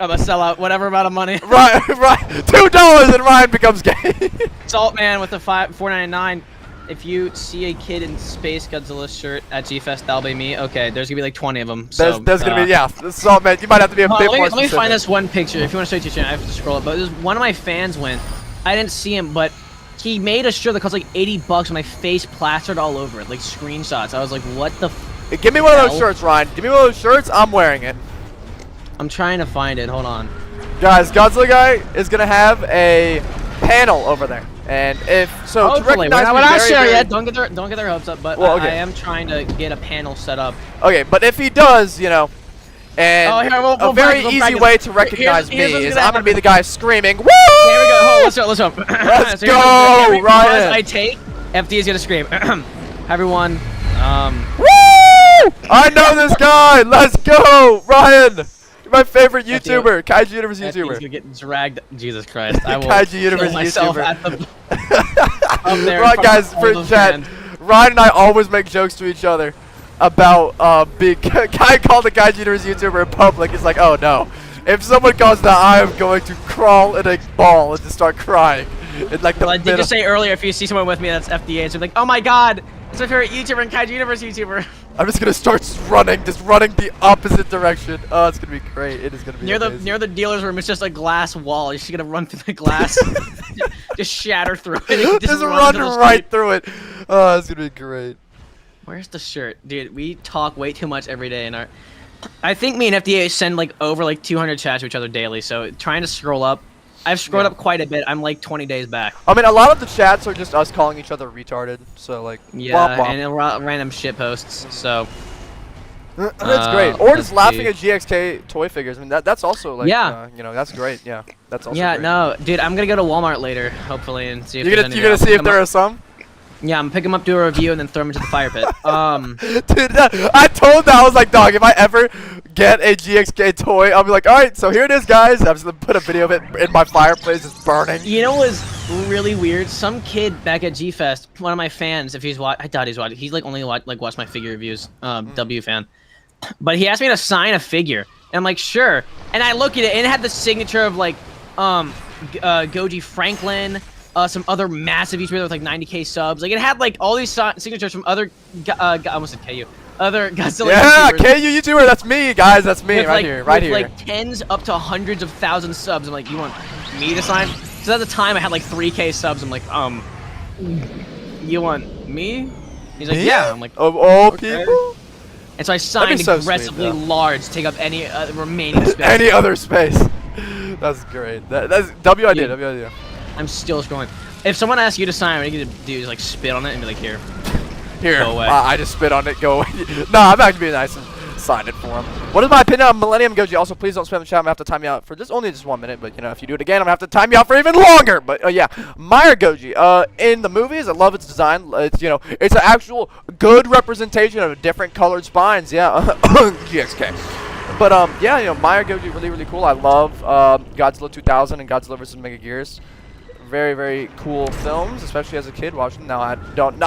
I'm a sellout. Whatever amount of money. Right. $2 and Ryan becomes gay. Salt Man with the $4.99. If you see a kid in Space Godzilla shirt at G-Fest, that'll be me. Okay, there's gonna be like 20 of them. So, there's gonna be, yeah. Salt Man, you might have to be a bit more Let me specific. find this one picture. If you want to show it to your channel, I have to scroll up. But this, one of my fans went. I didn't see him, but he made a shirt that cost like $80 with my face plastered all over it, like screenshots. I was like, what the Hey, give me one of those shirts, Ryan. Give me one of those shirts. I'm wearing it. I'm trying to find it. Hold on. Guys, Godzilla Guy is gonna have a panel over there, and if so, to Hopefully, recognize we're me not very, sure very- yet. Don't get their hopes up. But Well, I okay. am trying to get a panel set up. Okay, but if he does, you know, and Oh, here, we'll a very practice, easy way to recognize here's me what's is gonna I'm gonna be happen. the guy screaming, "Woo!" Here we go. Oh, let's go. Let's So here's go, every Ryan. pause I take, FD is gonna scream. Hi, everyone. Woo! I know this guy. Let's go, Ryan. You're my favorite YouTuber, Kaiju Universe FD is YouTuber. gonna get dragged. Jesus Christ! I will Kaiju kill Universe myself YouTuber. at the up there. in Right, front guys, of all for those chat, fans. Ryan and I always make jokes to each other about being guy called the Kaiju Universe YouTuber in public. It's like, oh no, if someone calls that, I am going to crawl in a ball and just start crying. In like the Well, I did just say earlier, if you see someone with me that's FDA, it's like, oh my god, it's my favorite YouTuber and Kaiju Universe YouTuber. I'm just gonna start running the opposite direction. Oh, it's gonna be great. It is gonna be Near amazing. the dealer's room, it's just a glass wall. You're just gonna run through the glass, just shatter through it. Just run run to the right street. through it. Oh, it's gonna be great. Where's the shirt, dude? We talk way too much every day in our. I think me and FDA send like over like 200 chats to each other daily. So trying to scroll up, I've scrolled up quite a bit. I'm like 20 days back. I mean, a lot of the chats are just us calling each other retarded. So like, Yeah, womp womp. and random shit posts. So That's great. Or just laughing see. at GXK toy figures. I mean, that's also like, Yeah. you know, that's great. Yeah, that's also Yeah, great. no, dude, I'm gonna go to Walmart later, hopefully, and see if You're there's gonna any see if available. there are some. Yeah, I'm gonna pick them up, do a review, and then throw them into the fire pit. Dude, I told that I was like, dog, if I ever get a GXK toy, I'll be like, all right, so here it is, guys. I'm just gonna put a video of it in my fireplace, just burning. You know what was really weird? Some kid back at G Fest, one of my fans, if he's I doubt he's watching. He's like only watched my figure reviews. W fan, but he asked me to sign a figure, and I'm like, sure. And I look at it, and it had the signature of like, Goji Franklin. Some other massive YouTuber with like 90K subs. Like it had like all these signatures from other, I almost said KU, other Godzilla Yeah, YouTubers. KU YouTuber, that's me, guys, that's me, With, right like, here, right with, here. like tens up to hundreds of thousands of subs. I'm like, you want me to sign? So at the time I had like 3K subs. I'm like, you want me? He's like, Me? yeah. I'm like, Of all okay. people? And so I signed so sweet, aggressively though. large to take up any remaining space. Any other space. That's great. That's W idea, W idea. I'm still scrolling. If someone asks you to sign, what you gonna do is like spit on it and be like, here. Here, Go away. I just spit on it, go away. No, I'm actually being nice and sign it for him. What is my opinion on Millennium Goji? Also, please don't spam the chat. I'm gonna have to time you out for only 1 minute, but you know, if you do it again, I'm gonna have to time you out for even longer. But yeah, Meyer Goji. In the movies, I love its design. It's, you know, it's an actual good representation of different colored spines. Yeah, GXK. But yeah, you know, Meyer Goji really cool. I love Godzilla 2000 and Godzilla vs Mega Gears. Very, very cool films, especially as a kid watching them. Now I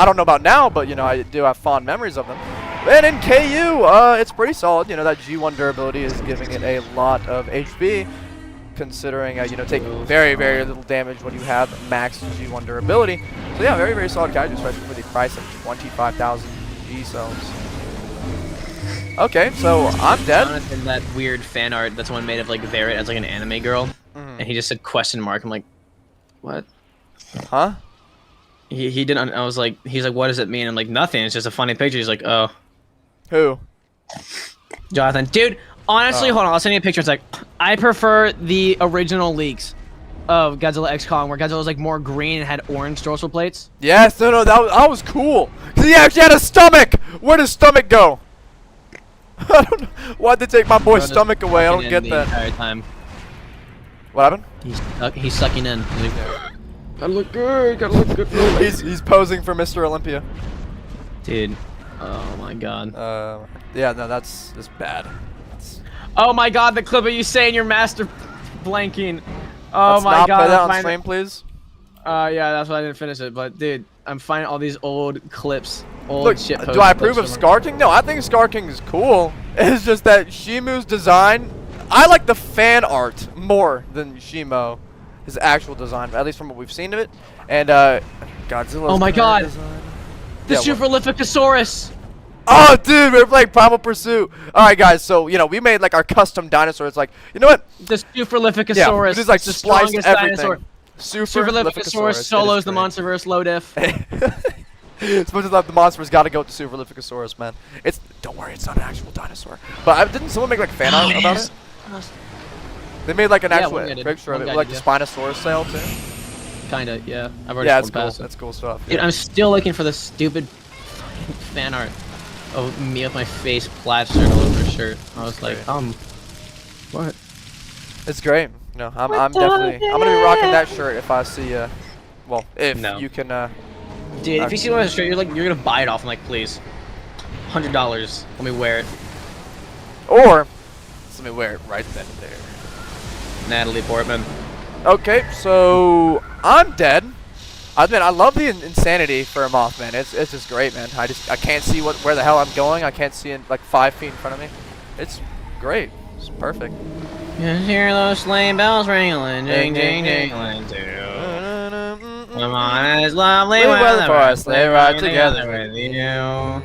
don't know about now, but you know, I do have fond memories of them. And in KU, it's pretty solid. You know, that G1 durability is giving it a lot of HP, considering you know, take very little damage when you have max G1 durability. So yeah, very solid Kaiju, especially for the price of 25,000 G cells. Okay, so I'm dead. Jonathan, that weird fan art that someone made of like Varrett as like an anime girl, and he just said question mark. I'm like, what? Huh? He didn't. I was like, he's like, what does it mean? I'm like, nothing. It's just a funny picture. He's like, oh, Who? Jonathan, dude. Honestly, hold on. I'll send you a picture. It's like, I prefer the original leaks of Godzilla X Kong, where Godzilla was like more green and had orange dorsal plates. Yes, no, that was cool. 'Cause he actually had a stomach. Where does stomach go? I don't know. Why'd they take my boy's stomach away? I don't get the that. entire time. What happened? He's sucking in. He's like, gotta look good. Gotta look good. He's posing for Mr. Olympia. Dude. Oh my god. Yeah, no, that's bad. Oh my god, the clip of you saying you're master blanking. Oh Let's my not god. play that I'm on stream, please. Yeah, that's why I didn't finish it. But dude, I'm finding all these old clips. Old Look, shit do I approve of posts. Scar King? No, I think Scar King is cool. It's just that Shimu's design, I like the fan art more than Shimo, his actual design, at least from what we've seen of it. And Godzilla's Oh my god. design. The Yeah, what? Superlificosaurus. Oh, dude, we're playing Primal Pursuit. All right, guys. So you know, we made like our custom dinosaur. It's like, you know what? The Superlificosaurus. Yeah, we just like the spliced strongest everything. dinosaur. Superlificosaurus solos the Monsterverse low diff. Supposed to love the monsters. Got to go with the Superlificosaurus, man. Don't worry, it's not an actual dinosaur. But didn't someone make like fan art about it? They made like an actual one guy did. picture of One it, guy like did, the Spinosaurus sail too. Kinda, yeah. I've already Yeah, it's scrolled cool. past it. That's cool stuff. Dude, Yeah. I'm still looking for the stupid fan art of me with my face plastered all over a shirt. I was like, what? It's great. No, I'm gonna be rocking that shirt if I see well, if No. you can Dude, if you see one of the shirt, you're gonna buy it off. I'm like, please, $100. Let me wear it. or let me wear it right then and there. Natalie Portman. Okay, so I'm dead. I love the insanity for a Mothman. It's just great, man. I can't see where the hell I'm going. I can't see in like 5 feet in front of me. It's great. It's perfect. You hear those sleigh bells ringling, ding ding ding too. Come on, it's lovely weather for us. They ride together with you.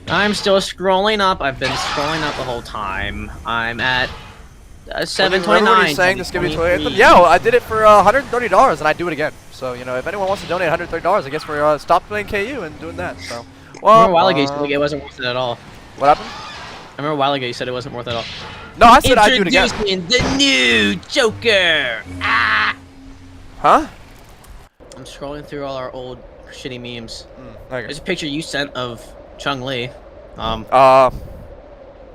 I'm still scrolling up. I've been scrolling up the whole time. I'm at 729. Remember when you sang the Skippy Toy Anthem? Yeah, well, I did it for $130, and I do it again. So you know, if anyone wants to donate $130, I guess we're stop playing KU and doing that. So, well, I remember a while ago you said like, it wasn't worth it at all. What happened? I remember a while ago you said it wasn't worth it at all. No, I said I'd do it again. Introducing the new Joker. Ah! Huh? I'm scrolling through all our old shitty memes. Okay. There's a picture you sent of Chung-Li. No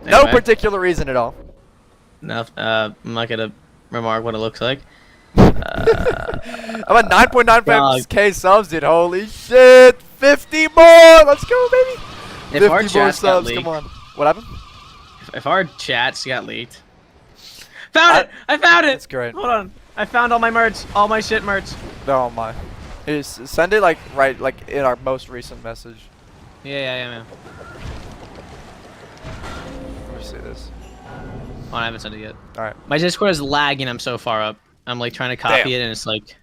Anyway. particular reason at all. No, I'm not gonna remark what it looks like. I'm at 9.95k subs, dude. Holy shit! 50 more! Let's go, baby! If our 50 more chats got subs, leaked, come on. What happened? if our chats got leaked. Found it! I found it! That's great. Hold on. I found all my merch. All my shit merch. Oh my. Just send it like in our most recent message. Yeah, man. Let me see this. Oh, I haven't sent it yet. Alright. My Discord is lagging. I'm so far up. I'm like trying to copy it, and it's like.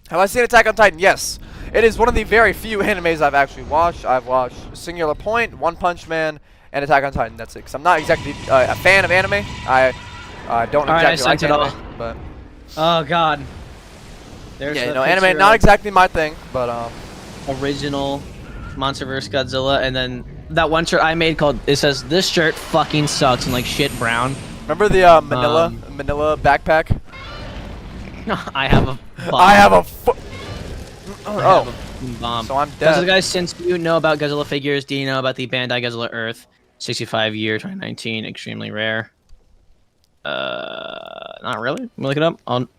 Have I seen Attack on Titan? Yes. It is one of the very few animes I've actually watched. I've watched Singular Point, One Punch Man, and Attack on Titan. That's it. Cause I'm not exactly a fan of anime. I don't Alright, exactly like I sent it anime, all. but Oh God. There's yeah, the you know, picture anime not of exactly my thing, but original MonsterVerse Godzilla, and then that one shirt I made called. It says this shirt fucking sucks in like shit brown. remember the Manila backpack? I have a bomb. I have a I have a bomb. So I'm Godzilla dead. guys, since you know about Godzilla figures, do you know about the Bandai Godzilla Earth 65 year 2019 extremely rare? Not really. Let me look it up. Look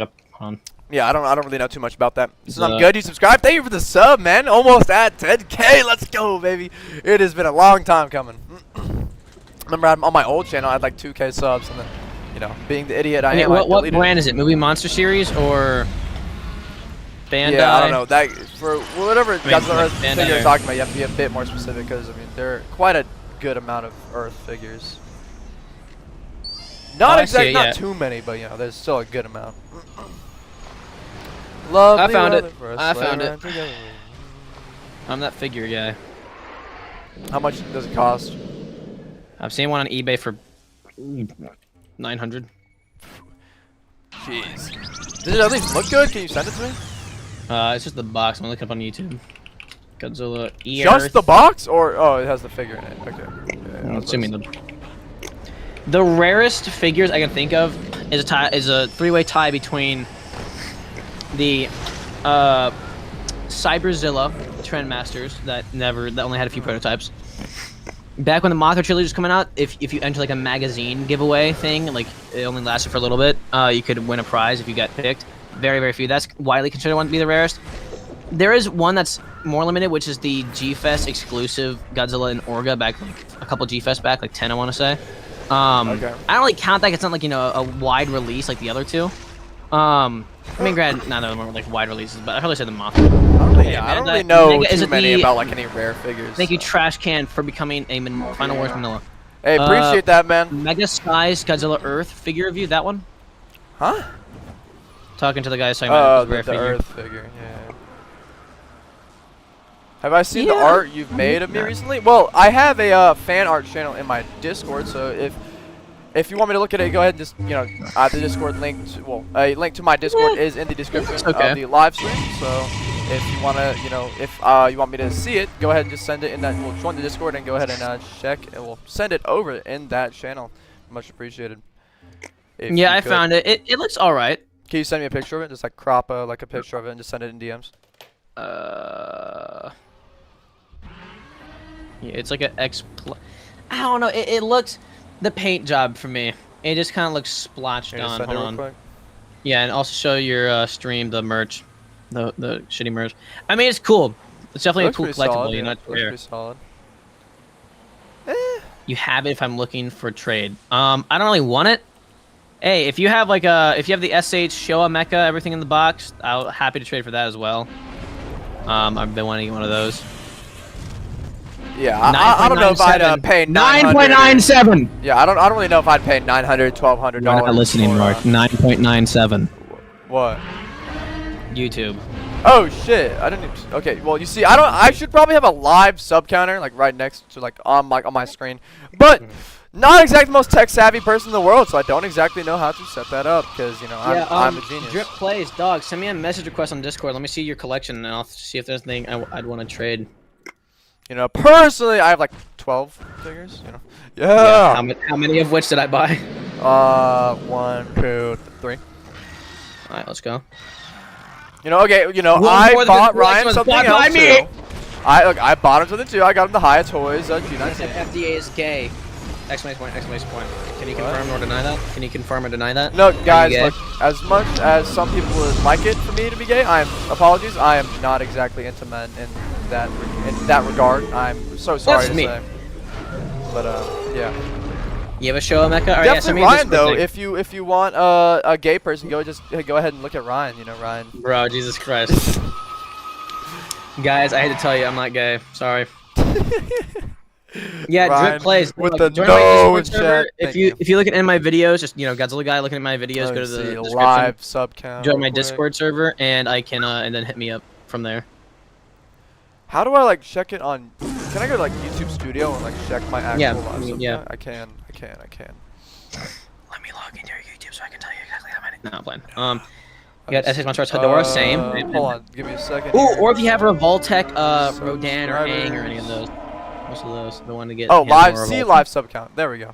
up. Hold on. Yeah, I don't really know too much about that. So I'm good. You subscribe. Thank you for the sub, man. Almost at 10k. Let's go, baby. It has been a long time coming. Remember, on my old channel, I had like 2k subs, and then, you know, being the idiot I am, I What deleted brand is it? Movie Monster Series or Bandai? Yeah, I don't know. That for whatever Godzilla Earth Bandai figure you're or- talking about, you have to be a bit more specific because I mean there are quite a good amount of Earth figures. Not I see it, not yeah. too many, but you know there's still a good amount. Love. I found it. I found it. I'm that figure guy. How much does it cost? I've seen one on eBay for 900. Jeez. Does it at least look good? Can you send it to me? It's just the box. I'm looking up on YouTube. Godzilla Earth. Just the box, or oh, it has the figure in it. Okay. Yeah, I'm assuming the rarest figures I can think of is a three-way tie between the Cyberzilla Trendmasters that only had a few prototypes. Back when the Mothra trilogy was coming out, if you enter like a magazine giveaway thing, like it only lasted for a little bit, you could win a prize if you got picked. Very, very few. That's widely considered one to be the rarest. There is one that's more limited, which is the G-Fest exclusive Godzilla and Orga back like a couple G-Fest back, like 10 I want to say. Okay. I don't really count that. It's not like, you know, a wide release like the other two. I mean, granted, none of them are like wide releases, but I probably say the Mothra. I don't really know Is too it many the- about like any rare figures. Thank you, Trash Can, for becoming a Final Wars Manila. Hey, appreciate that, man. Mega Size Godzilla Earth figure review, that one? Huh? Talking to the guys talking about The rare figure. Earth figure, yeah. Have I seen the Yeah. art you've made of me recently? Well, I have a fan art channel in my Discord, so if you want me to look at it, go ahead and just, you know, the Discord link, a link to my Discord is in the description of the live stream, so if you want to, you know, if you want me to see it, go ahead and just send it in that, we'll join the Discord and go ahead and check, and we'll send it over in that channel. Much appreciated. If Yeah, you I could. found it. It looks alright. Can you send me a picture of it? Just like crop like a picture of it and just send it in DMs. Yeah, it's like an I don't know. It looks the paint job for me. It just kind of looks splotched Can you just on. send it Hold real on. quick? Yeah, and also show your stream the merch, the shitty merch. I mean, it's cool. It's definitely a Looks cool pretty collectible. solid, You yeah. know, it's Looks rare. pretty solid. You have it if I'm looking for trade. I don't really want it. Hey, if you have like if you have the SH Showa Mecha, everything in the box, I'm happy to trade for that as well. I've been wanting to get one of those. Yeah, I don't know if I'd pay 900. 9.97. Yeah, I don't really know if I'd pay $900, $1,200. You're not listening, for, Mark. 9.97. What? YouTube. Oh shit! I didn't. Even, okay, well you see, I should probably have a live sub counter like right next to like on my screen, but not exactly the most tech savvy person in the world, so I don't exactly know how to set that up because you know I'm a genius. Drip plays, dog. Send me a message request on Discord. Let me see your collection, and I'll see if there's anything I'd want to trade. You know, personally, I have like 12 figures. You know. Yeah. How many of which did I buy? 1, 2, 3. All right, let's go. You know, okay. You know, One I more than bought the Ryan collection was something bought by else me. too. I bought him something too. I got him the Hiya Toys G19. FDA is gay. Exclamation point, exclamation point. Can you confirm or deny that? Can you confirm or deny that? No, guys, look, as much as some people would like it for me to be gay, apologies, I am not exactly into men in that regard. I'm so sorry to say. But yeah. You have a show, Mecca? All right, Definitely Ryan though. If you want a gay person, go ahead and look at Ryan. You know Ryan. Bro, Jesus Christ. Guys, I hate to tell you, I'm not gay. Sorry. Yeah, Ryan, Drip plays. with Like, the join my no Discord server. If you look at my videos, just Godzilla guy looking at my videos, go to the description. Live sub count. Join my Discord server, and I can and then hit me up from there. How do I like check it on? Can I go to like YouTube Studio and like check my actual live sub count? I can. Let me log into your YouTube so I can tell you exactly how many. No, I'm playing. You got S6 Monsters Hedora, same. Hold on, give me a second. Ooh, or if you have Revoltech, Rodan, or Aang, or any of those. Most of those, the one to get. Oh, live sub count. There we go.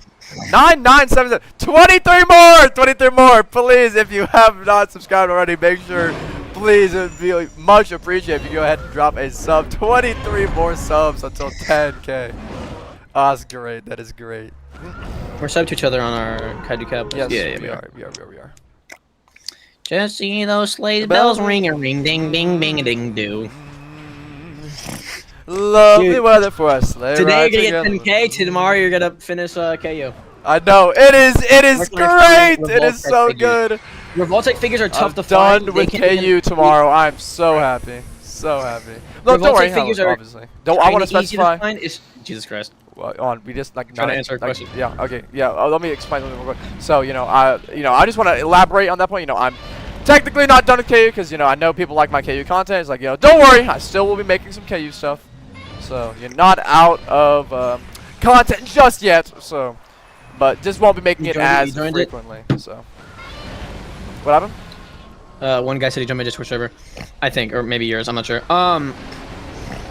9977. 23 more. Please, if you have not subscribed already, make sure. Please, it would be much appreciated if you go ahead and drop a sub. 23 more subs until 10K. Oh, that's great. That is great. We're subbed to each other on our Kaiju Cap. Yes, we are. Just see those sleigh bells ring a ring ding ding bing a ding do. Lovely weather for us. Today you're gonna get 10K. Tomorrow you're gonna finish KU. I know. It is great. It is so good. Revoltech figures are tough to find. Done with KU tomorrow. I'm so happy. So happy. Look, don't worry. Obviously. I want to specify. Jesus Christ. Well, we just like trying to answer a question. Yeah. Okay. Yeah. Let me explain a little bit more. So I just want to elaborate on that point. I'm technically not done with KU because I know people like my KU content. It's like don't worry. I still will be making some KU stuff. So you're not out of content just yet. So, but just won't be making it as frequently. So, what happened? One guy said he joined my Discord server, I think, or maybe yours. I'm not sure.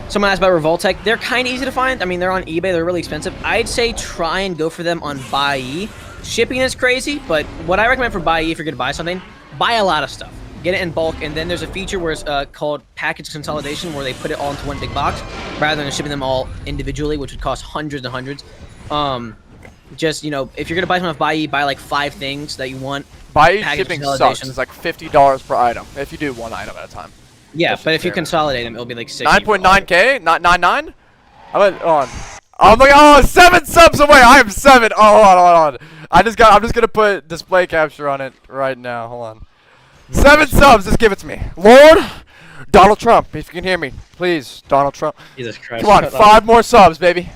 Someone asked about Revoltech. They're kind of easy to find. I mean, they're on eBay. They're really expensive. I'd say try and go for them on Buy. Shipping is crazy, but what I recommend for Buy, if you're gonna buy something, buy a lot of stuff. Get it in bulk, and then there's a feature where it's called package consolidation, where they put it all into one big box, rather than shipping them all individually, which would cost hundreds and hundreds. Just if you're gonna buy something off Buy, buy like 5 things that you want. Buy shipping sucks. It's like $50 per item if you do one item at a time. Yeah, but if you consolidate them, it'll be like 60. 9.9K, not 99. I went on. Oh my God! 7 subs away. I am 7. Oh, hold on. I'm just gonna put display capture on it right now. Hold on. 7 subs, just give it to me. Lord, Donald Trump, if you can hear me, please, Donald Trump. Jesus Christ. Come on, 5 more subs, baby.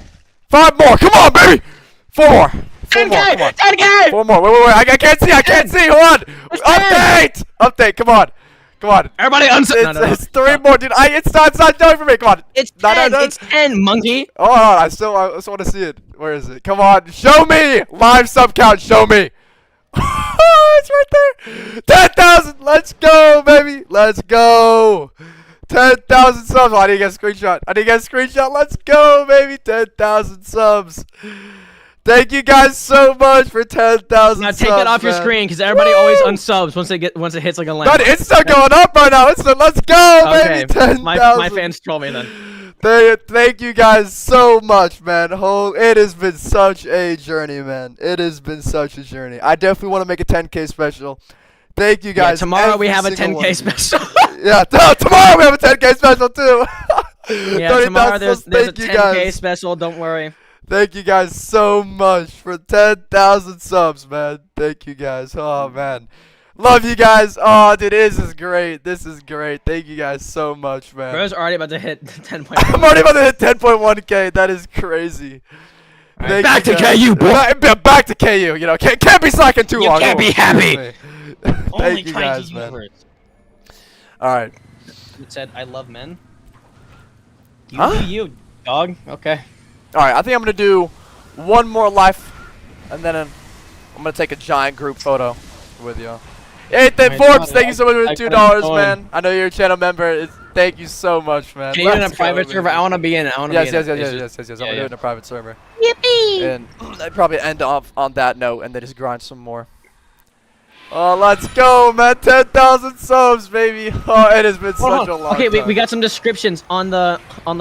5 more, come on, baby. 4 more. 4 more, come on. 10K! 4 more, wait, I can't see, hold on. Update, come on. Everybody unsub. It's 3 more, dude. It's not doing for me, come on. It's 10, it's 10, monkey. Oh, I still want to see it. Where is it? Come on, show me. Live sub count, show me. It's right there. 10,000. Let's go, baby. Let's go. 10,000 subs. Oh, I need to get a screenshot. Let's go, baby. 10,000 subs. Thank you guys so much for 10,000 subs. Now take that off your screen, because everybody always unsubs once it hits like a line. But it's still going up right now. Let's go, baby. 10,000. My fans troll me then. Thank you guys so much, man. It has been such a journey, man. It has been such a journey. I definitely want to make a 10K special. Thank you guys. Yeah, tomorrow we have a 10K special. Yeah, tomorrow we have a 10K special too. Yeah, tomorrow there's a 10K special. Don't worry. Thank you guys so much for 10,000 subs, man. Thank you guys. Oh, man. Love you guys. Oh, dude, this is great. Thank you guys so much, man. Bro's already about to hit 10.1. I'm already about to hit 10.1K. That is crazy. Right, back to KU, bro. Back to KU. Can't be slacking too long. You can't be happy. Thank you guys, man. All right. It said, "I love men." You, dog. Okay. All right. I think I'm gonna do one more life, and then I'm gonna take a giant group photo with you. Hey, Forbes, thank you so much for the $2, man. I know you're a channel member. Thank you so much, man. Can you in a private server? I want to be in it. Yes. I'm gonna do it in a private server. Yippee! And I'd probably end off on that note and then just grind some more. Oh, let's go, man. 10,000 subs, baby. Oh, it has been such a long okay, time. we got some descriptions on the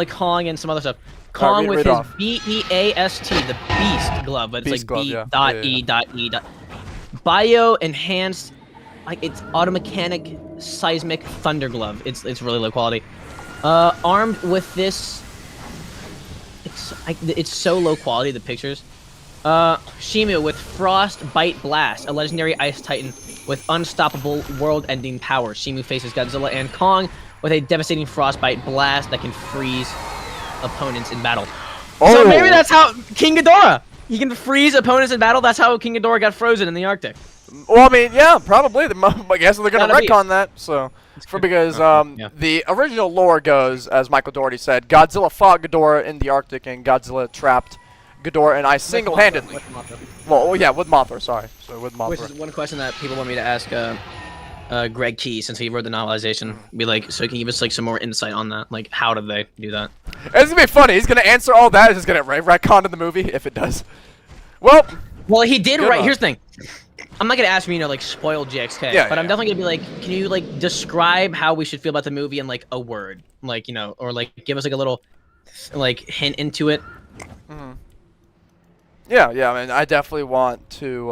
Kong and some other stuff. Kong with his BEAST, the Beast glove, but it's Beast like glove, B yeah. dot Yeah, E dot E dot. Bio enhanced, like it's automechanic seismic thunder glove. It's really low quality. Armed with this, it's so low quality, the pictures. Shimu with Frost Bite Blast, a legendary ice titan with unstoppable world-ending power. Shimu faces Godzilla and Kong with a devastating Frostbite Blast that can freeze opponents in battle. Oh. So maybe that's how King Ghidorah, he can freeze opponents in battle. That's how King Ghidorah got frozen in the Arctic. Well, I mean, yeah, probably. I guess they're going to retcon that. So, because the original lore goes, as Michael Dougherty said, Godzilla fought Ghidorah in the Arctic, and Godzilla trapped Ghidorah and ice single-handedly. Well, yeah, with Mothra. Sorry, so with Mothra. Which is one question that people want me to ask Greg Key, since he wrote the novelization. Be like, so can you give us like some more insight on that? Like, how did they do that? It's gonna be funny. He's gonna answer all that. He's just gonna retcon in the movie if it does. Well, he did write. Here's the thing. I'm not gonna ask you, like spoil GXK, but I'm definitely gonna be like, can you like describe how we should feel about the movie in like a word, like or like give us like a little like hint into it. Yeah. I mean, I definitely want to.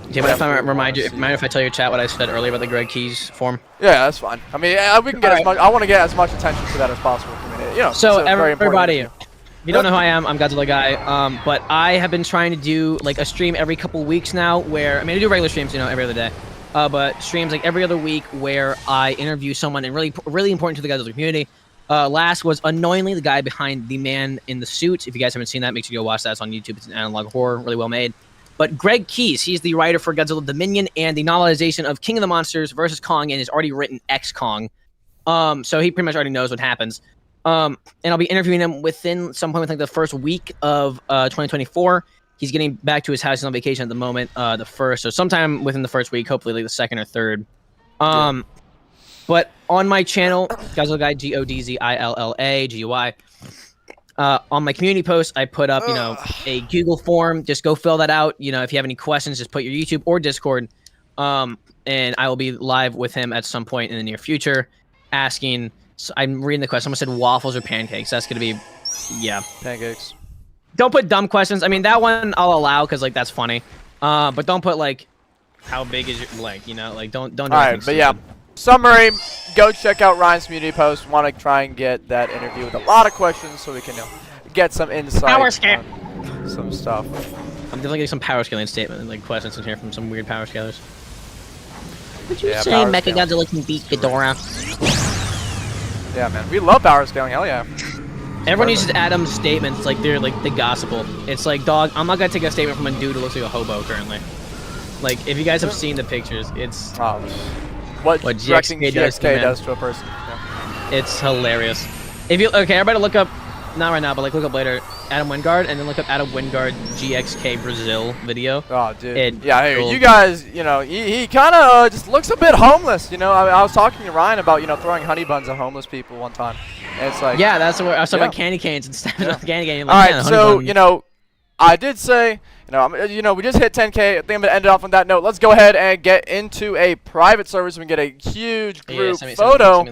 Okay, mind if I remind you? Mind if I tell your chat what I said earlier about the Greg Keys form? Yeah, that's fine. I mean, we can get as much. I want to get as much attention to that as possible. I mean, so very everybody, if you don't know who I am, I'm Godzilla Guy. But I have been trying to do like a stream every couple weeks now, where I do regular streams, every other day. But streams like every other week where I interview someone and really important to the Godzilla community. Last was annoyingly the guy behind the man in the suit. If you guys haven't seen that, make sure you go watch that. It's on YouTube. It's an analog horror, really well made. But Greg Keys, he's the writer for Godzilla Dominion and the novelization of King of the Monsters versus Kong, and has already written X Kong. So he pretty much already knows what happens. And I'll be interviewing him within some point, I think the first week of 2024. He's getting back to his house. He's on vacation at the moment, the first. So sometime within the first week, hopefully like the second or third. But on my channel, Godzilla Guy, GODZILLA, on my community post, I put up, a Google form. Just go fill that out. If you have any questions, just put your YouTube or Discord. And I will be live with him at some point in the near future, asking. So I'm reading the question. Someone said waffles or pancakes. That's gonna be, pancakes. Don't put dumb questions. I mean, that one I'll allow because like that's funny. But don't put like, how big is your like don't. Do All right, but yeah. Summary, go check out Ryan's community post. Want to try and get that interview with a lot of questions so we can get some insight on some stuff. I'm definitely getting some power scaling statement and like questions in here from some weird power scalers. Would you say Mechagodzilla can beat Ghidorah? Yeah, man. We love power scaling. Hell yeah. Everyone uses Adam's statements like they're like the gospel. It's like, dog, I'm not going to take a statement from a dude who looks like a hobo currently. Like, if you guys have seen the pictures, it's... What GXK does to a person. Yeah. It's hilarious. If you everybody look up, not right now, but like look up later, Adam Wingard, and then look up Adam Wingard GXK Brazil video. Oh, dude. You guys, he kind of just looks a bit homeless. I was talking to Ryan about throwing honey buns at homeless people one time, and it's like that's what I was talking about, candy canes and stuff. Candy cane. Like, all right, so I did say. We just hit 10K. I think I'm gonna end it off on that note. Let's go ahead and get into a private server so we can get a huge group photo.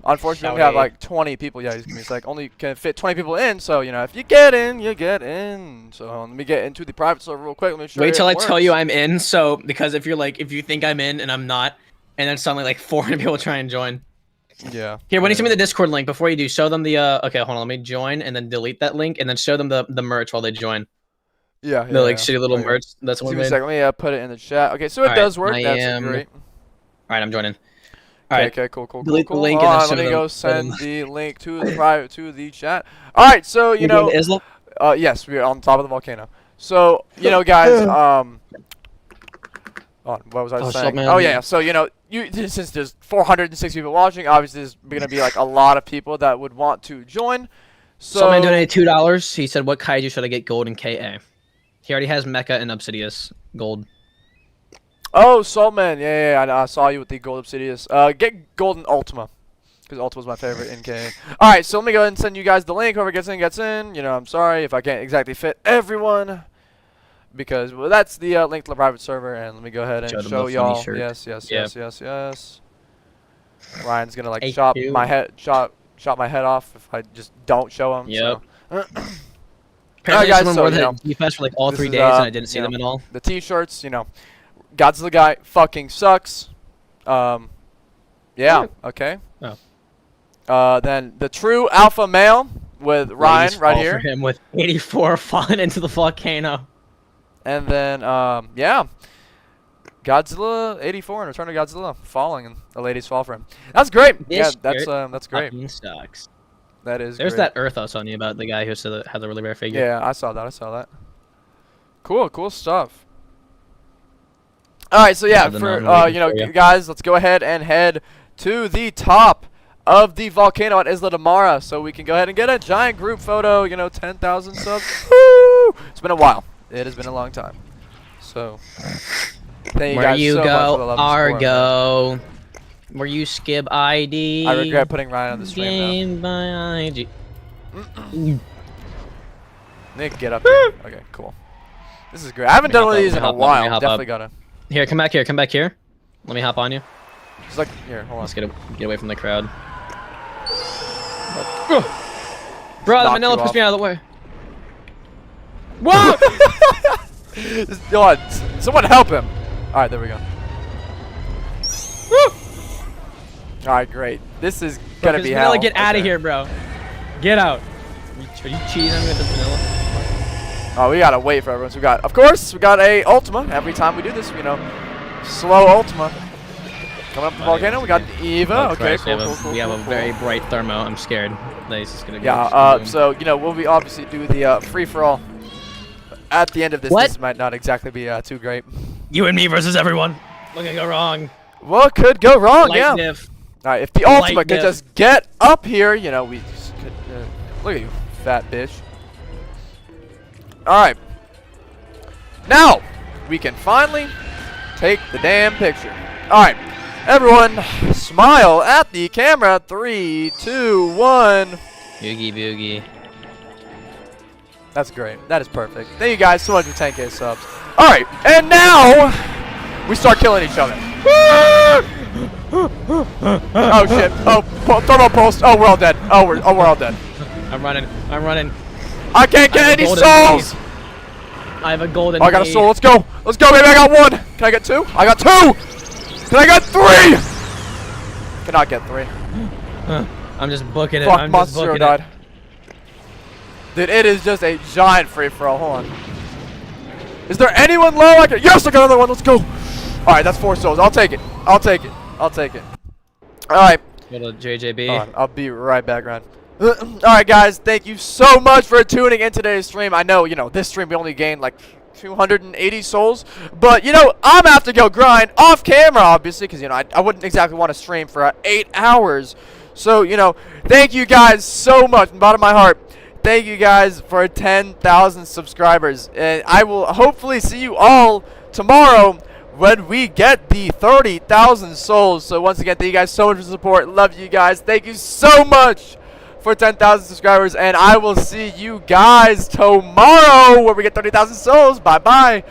Unfortunately, we have like 20 people. Yeah, it's like only can fit 20 people in. So if you get in, you get in. So let me get into the private server real quick. Let me show you. Wait till I tell you I'm in. So because if you think I'm in and I'm not, and then suddenly like 400 people try and join. Yeah. Here, when you send me the Discord link, before you do, show them the okay, hold on, let me join and then delete that link and then show them the merch while they join. Yeah, the like shitty little merch. That's what we made. Let me put it in the chat. Okay, so it does work. That's great. All right, I'm joining. All right. Okay, cool. Delete the link and let me go send the link to the chat. All right, so yes, we're on top of the volcano. So guys, what was I saying? Oh yeah, so since there's 406 people watching, obviously there's gonna be like a lot of people that would want to join. So Saltman donated $2. He said, "What kaiju should I get gold in KA?" He already has Mecha and Obsidius gold. Oh, Saltman, yeah, I saw you with the gold Obsidius. Get gold in Ultima, because Ultima's my favorite in KA. All right, so let me go ahead and send you guys the link. Whoever gets in, gets in. I'm sorry if I can't exactly fit everyone. because well, that's the link to the private server, and let me go ahead and Show them show the funny y'all. shirt. Yes, yes, Yeah. yes, yes, yes. Ryan's gonna like Hey, chop dude. my head, chop my head off if I just don't show him. Yep. So. Apparently, guys, someone so, wore you the know, G-Fest for like all this 3 is, days, and I didn't see you them know, at all. The T-shirts, you know, Godzilla guy fucking sucks. Yeah. Okay. Oh. Then the true alpha male with Ryan Ladies right fall here. For him with 84 falling into the volcano. And then, yeah, Godzilla 84 and Return of Godzilla falling, and the ladies fall for him. That's great. This Yeah, that's great. fucking sucks. That is. There's great. that Earth I was telling you about, the guy who had the really rare figure. Yeah, I saw that. I saw that. Cool stuff. All right, so yeah, The for non-waiting you know, for ya. guys, let's go ahead and head to the top of the volcano at Isla de Mara, so we can go ahead and get a giant group photo. You know, 10,000 subs. Woo! It's been a while. It has been a long time. So, thank you Where guys you so much for the go, love and support, man. Argo. Where you skip ID. I regret putting Ryan on the stream Game by IG. now. Nick, get up here. Okay, cool. This is great. I haven't done one of these in a while. Definitely gotta. Here, come back here. Come back here. Let me hop on you. It's like here. Hold on. Let's get away from the crowd. Bro, the knock manila you pushed off. me out of the way. Whoa! Just, go on. Someone help him. All right, there we go. All right, great. This is gonna be hell. Manila, get out of Okay. here, bro. Get out. Are you cheating on me with the vanilla? Oh, we gotta wait for everyone. So of course, we got a Ultima every time we do this. You know, slow Ultima. Coming up the volcano, we got the Eva. Oh, Okay, Christ, cool. we have a very bright thermo. I'm scared. Nice, it's gonna go. Yeah. boom. So you know, we'll obviously do the free for all. At the end of this, What? this might not exactly be too great. You and me versus everyone. What could go wrong? What could go wrong? Light Yeah. diff. All right, if the Light Ultima could diff. just get up here, you know, we just could. Look at you, fat bitch. All right. Now we can finally take the damn picture. All right, everyone, smile at the camera. 3, 2, 1. Boogie boogie. That's great. That is perfect. Thank you guys so much for 10K subs. All right, and now we start killing each other. Oh shit! Oh, thermal post. Oh, we're all dead. Oh, we're all dead. I'm running. I can't get any golden souls. I have a golden. Oh, I got a knee. soul. Let's go, baby. I got 1. Can I get 2? I got 2. Can I get 3? Cannot get 3. I'm just booking it. Fuck, I'm just Monster Zero booking died. it. Dude, it is just a giant free for all. Hold on. Is there anyone low? Yes, I got another one. Let's go. All right, that's 4 souls. I'll take it. All right. Go to JJB. Hold on, I'll be right back, Ryan. Alright guys, thank you so much for tuning in today's stream. I know, you know, this stream we only gained like 280 souls, but you know, I'm gonna have to go grind off camera, obviously, because you know, I wouldn't exactly want to stream for 8 hours. So, you know, thank you guys so much, from the bottom of my heart. Thank you guys for 10,000 subscribers, and I will hopefully see you all tomorrow when we get the 30,000 souls. So once again, thank you guys so much for the support. Love you guys. Thank you so much for 10,000 subscribers, and I will see you guys tomorrow where we get 30,000 souls. Bye bye.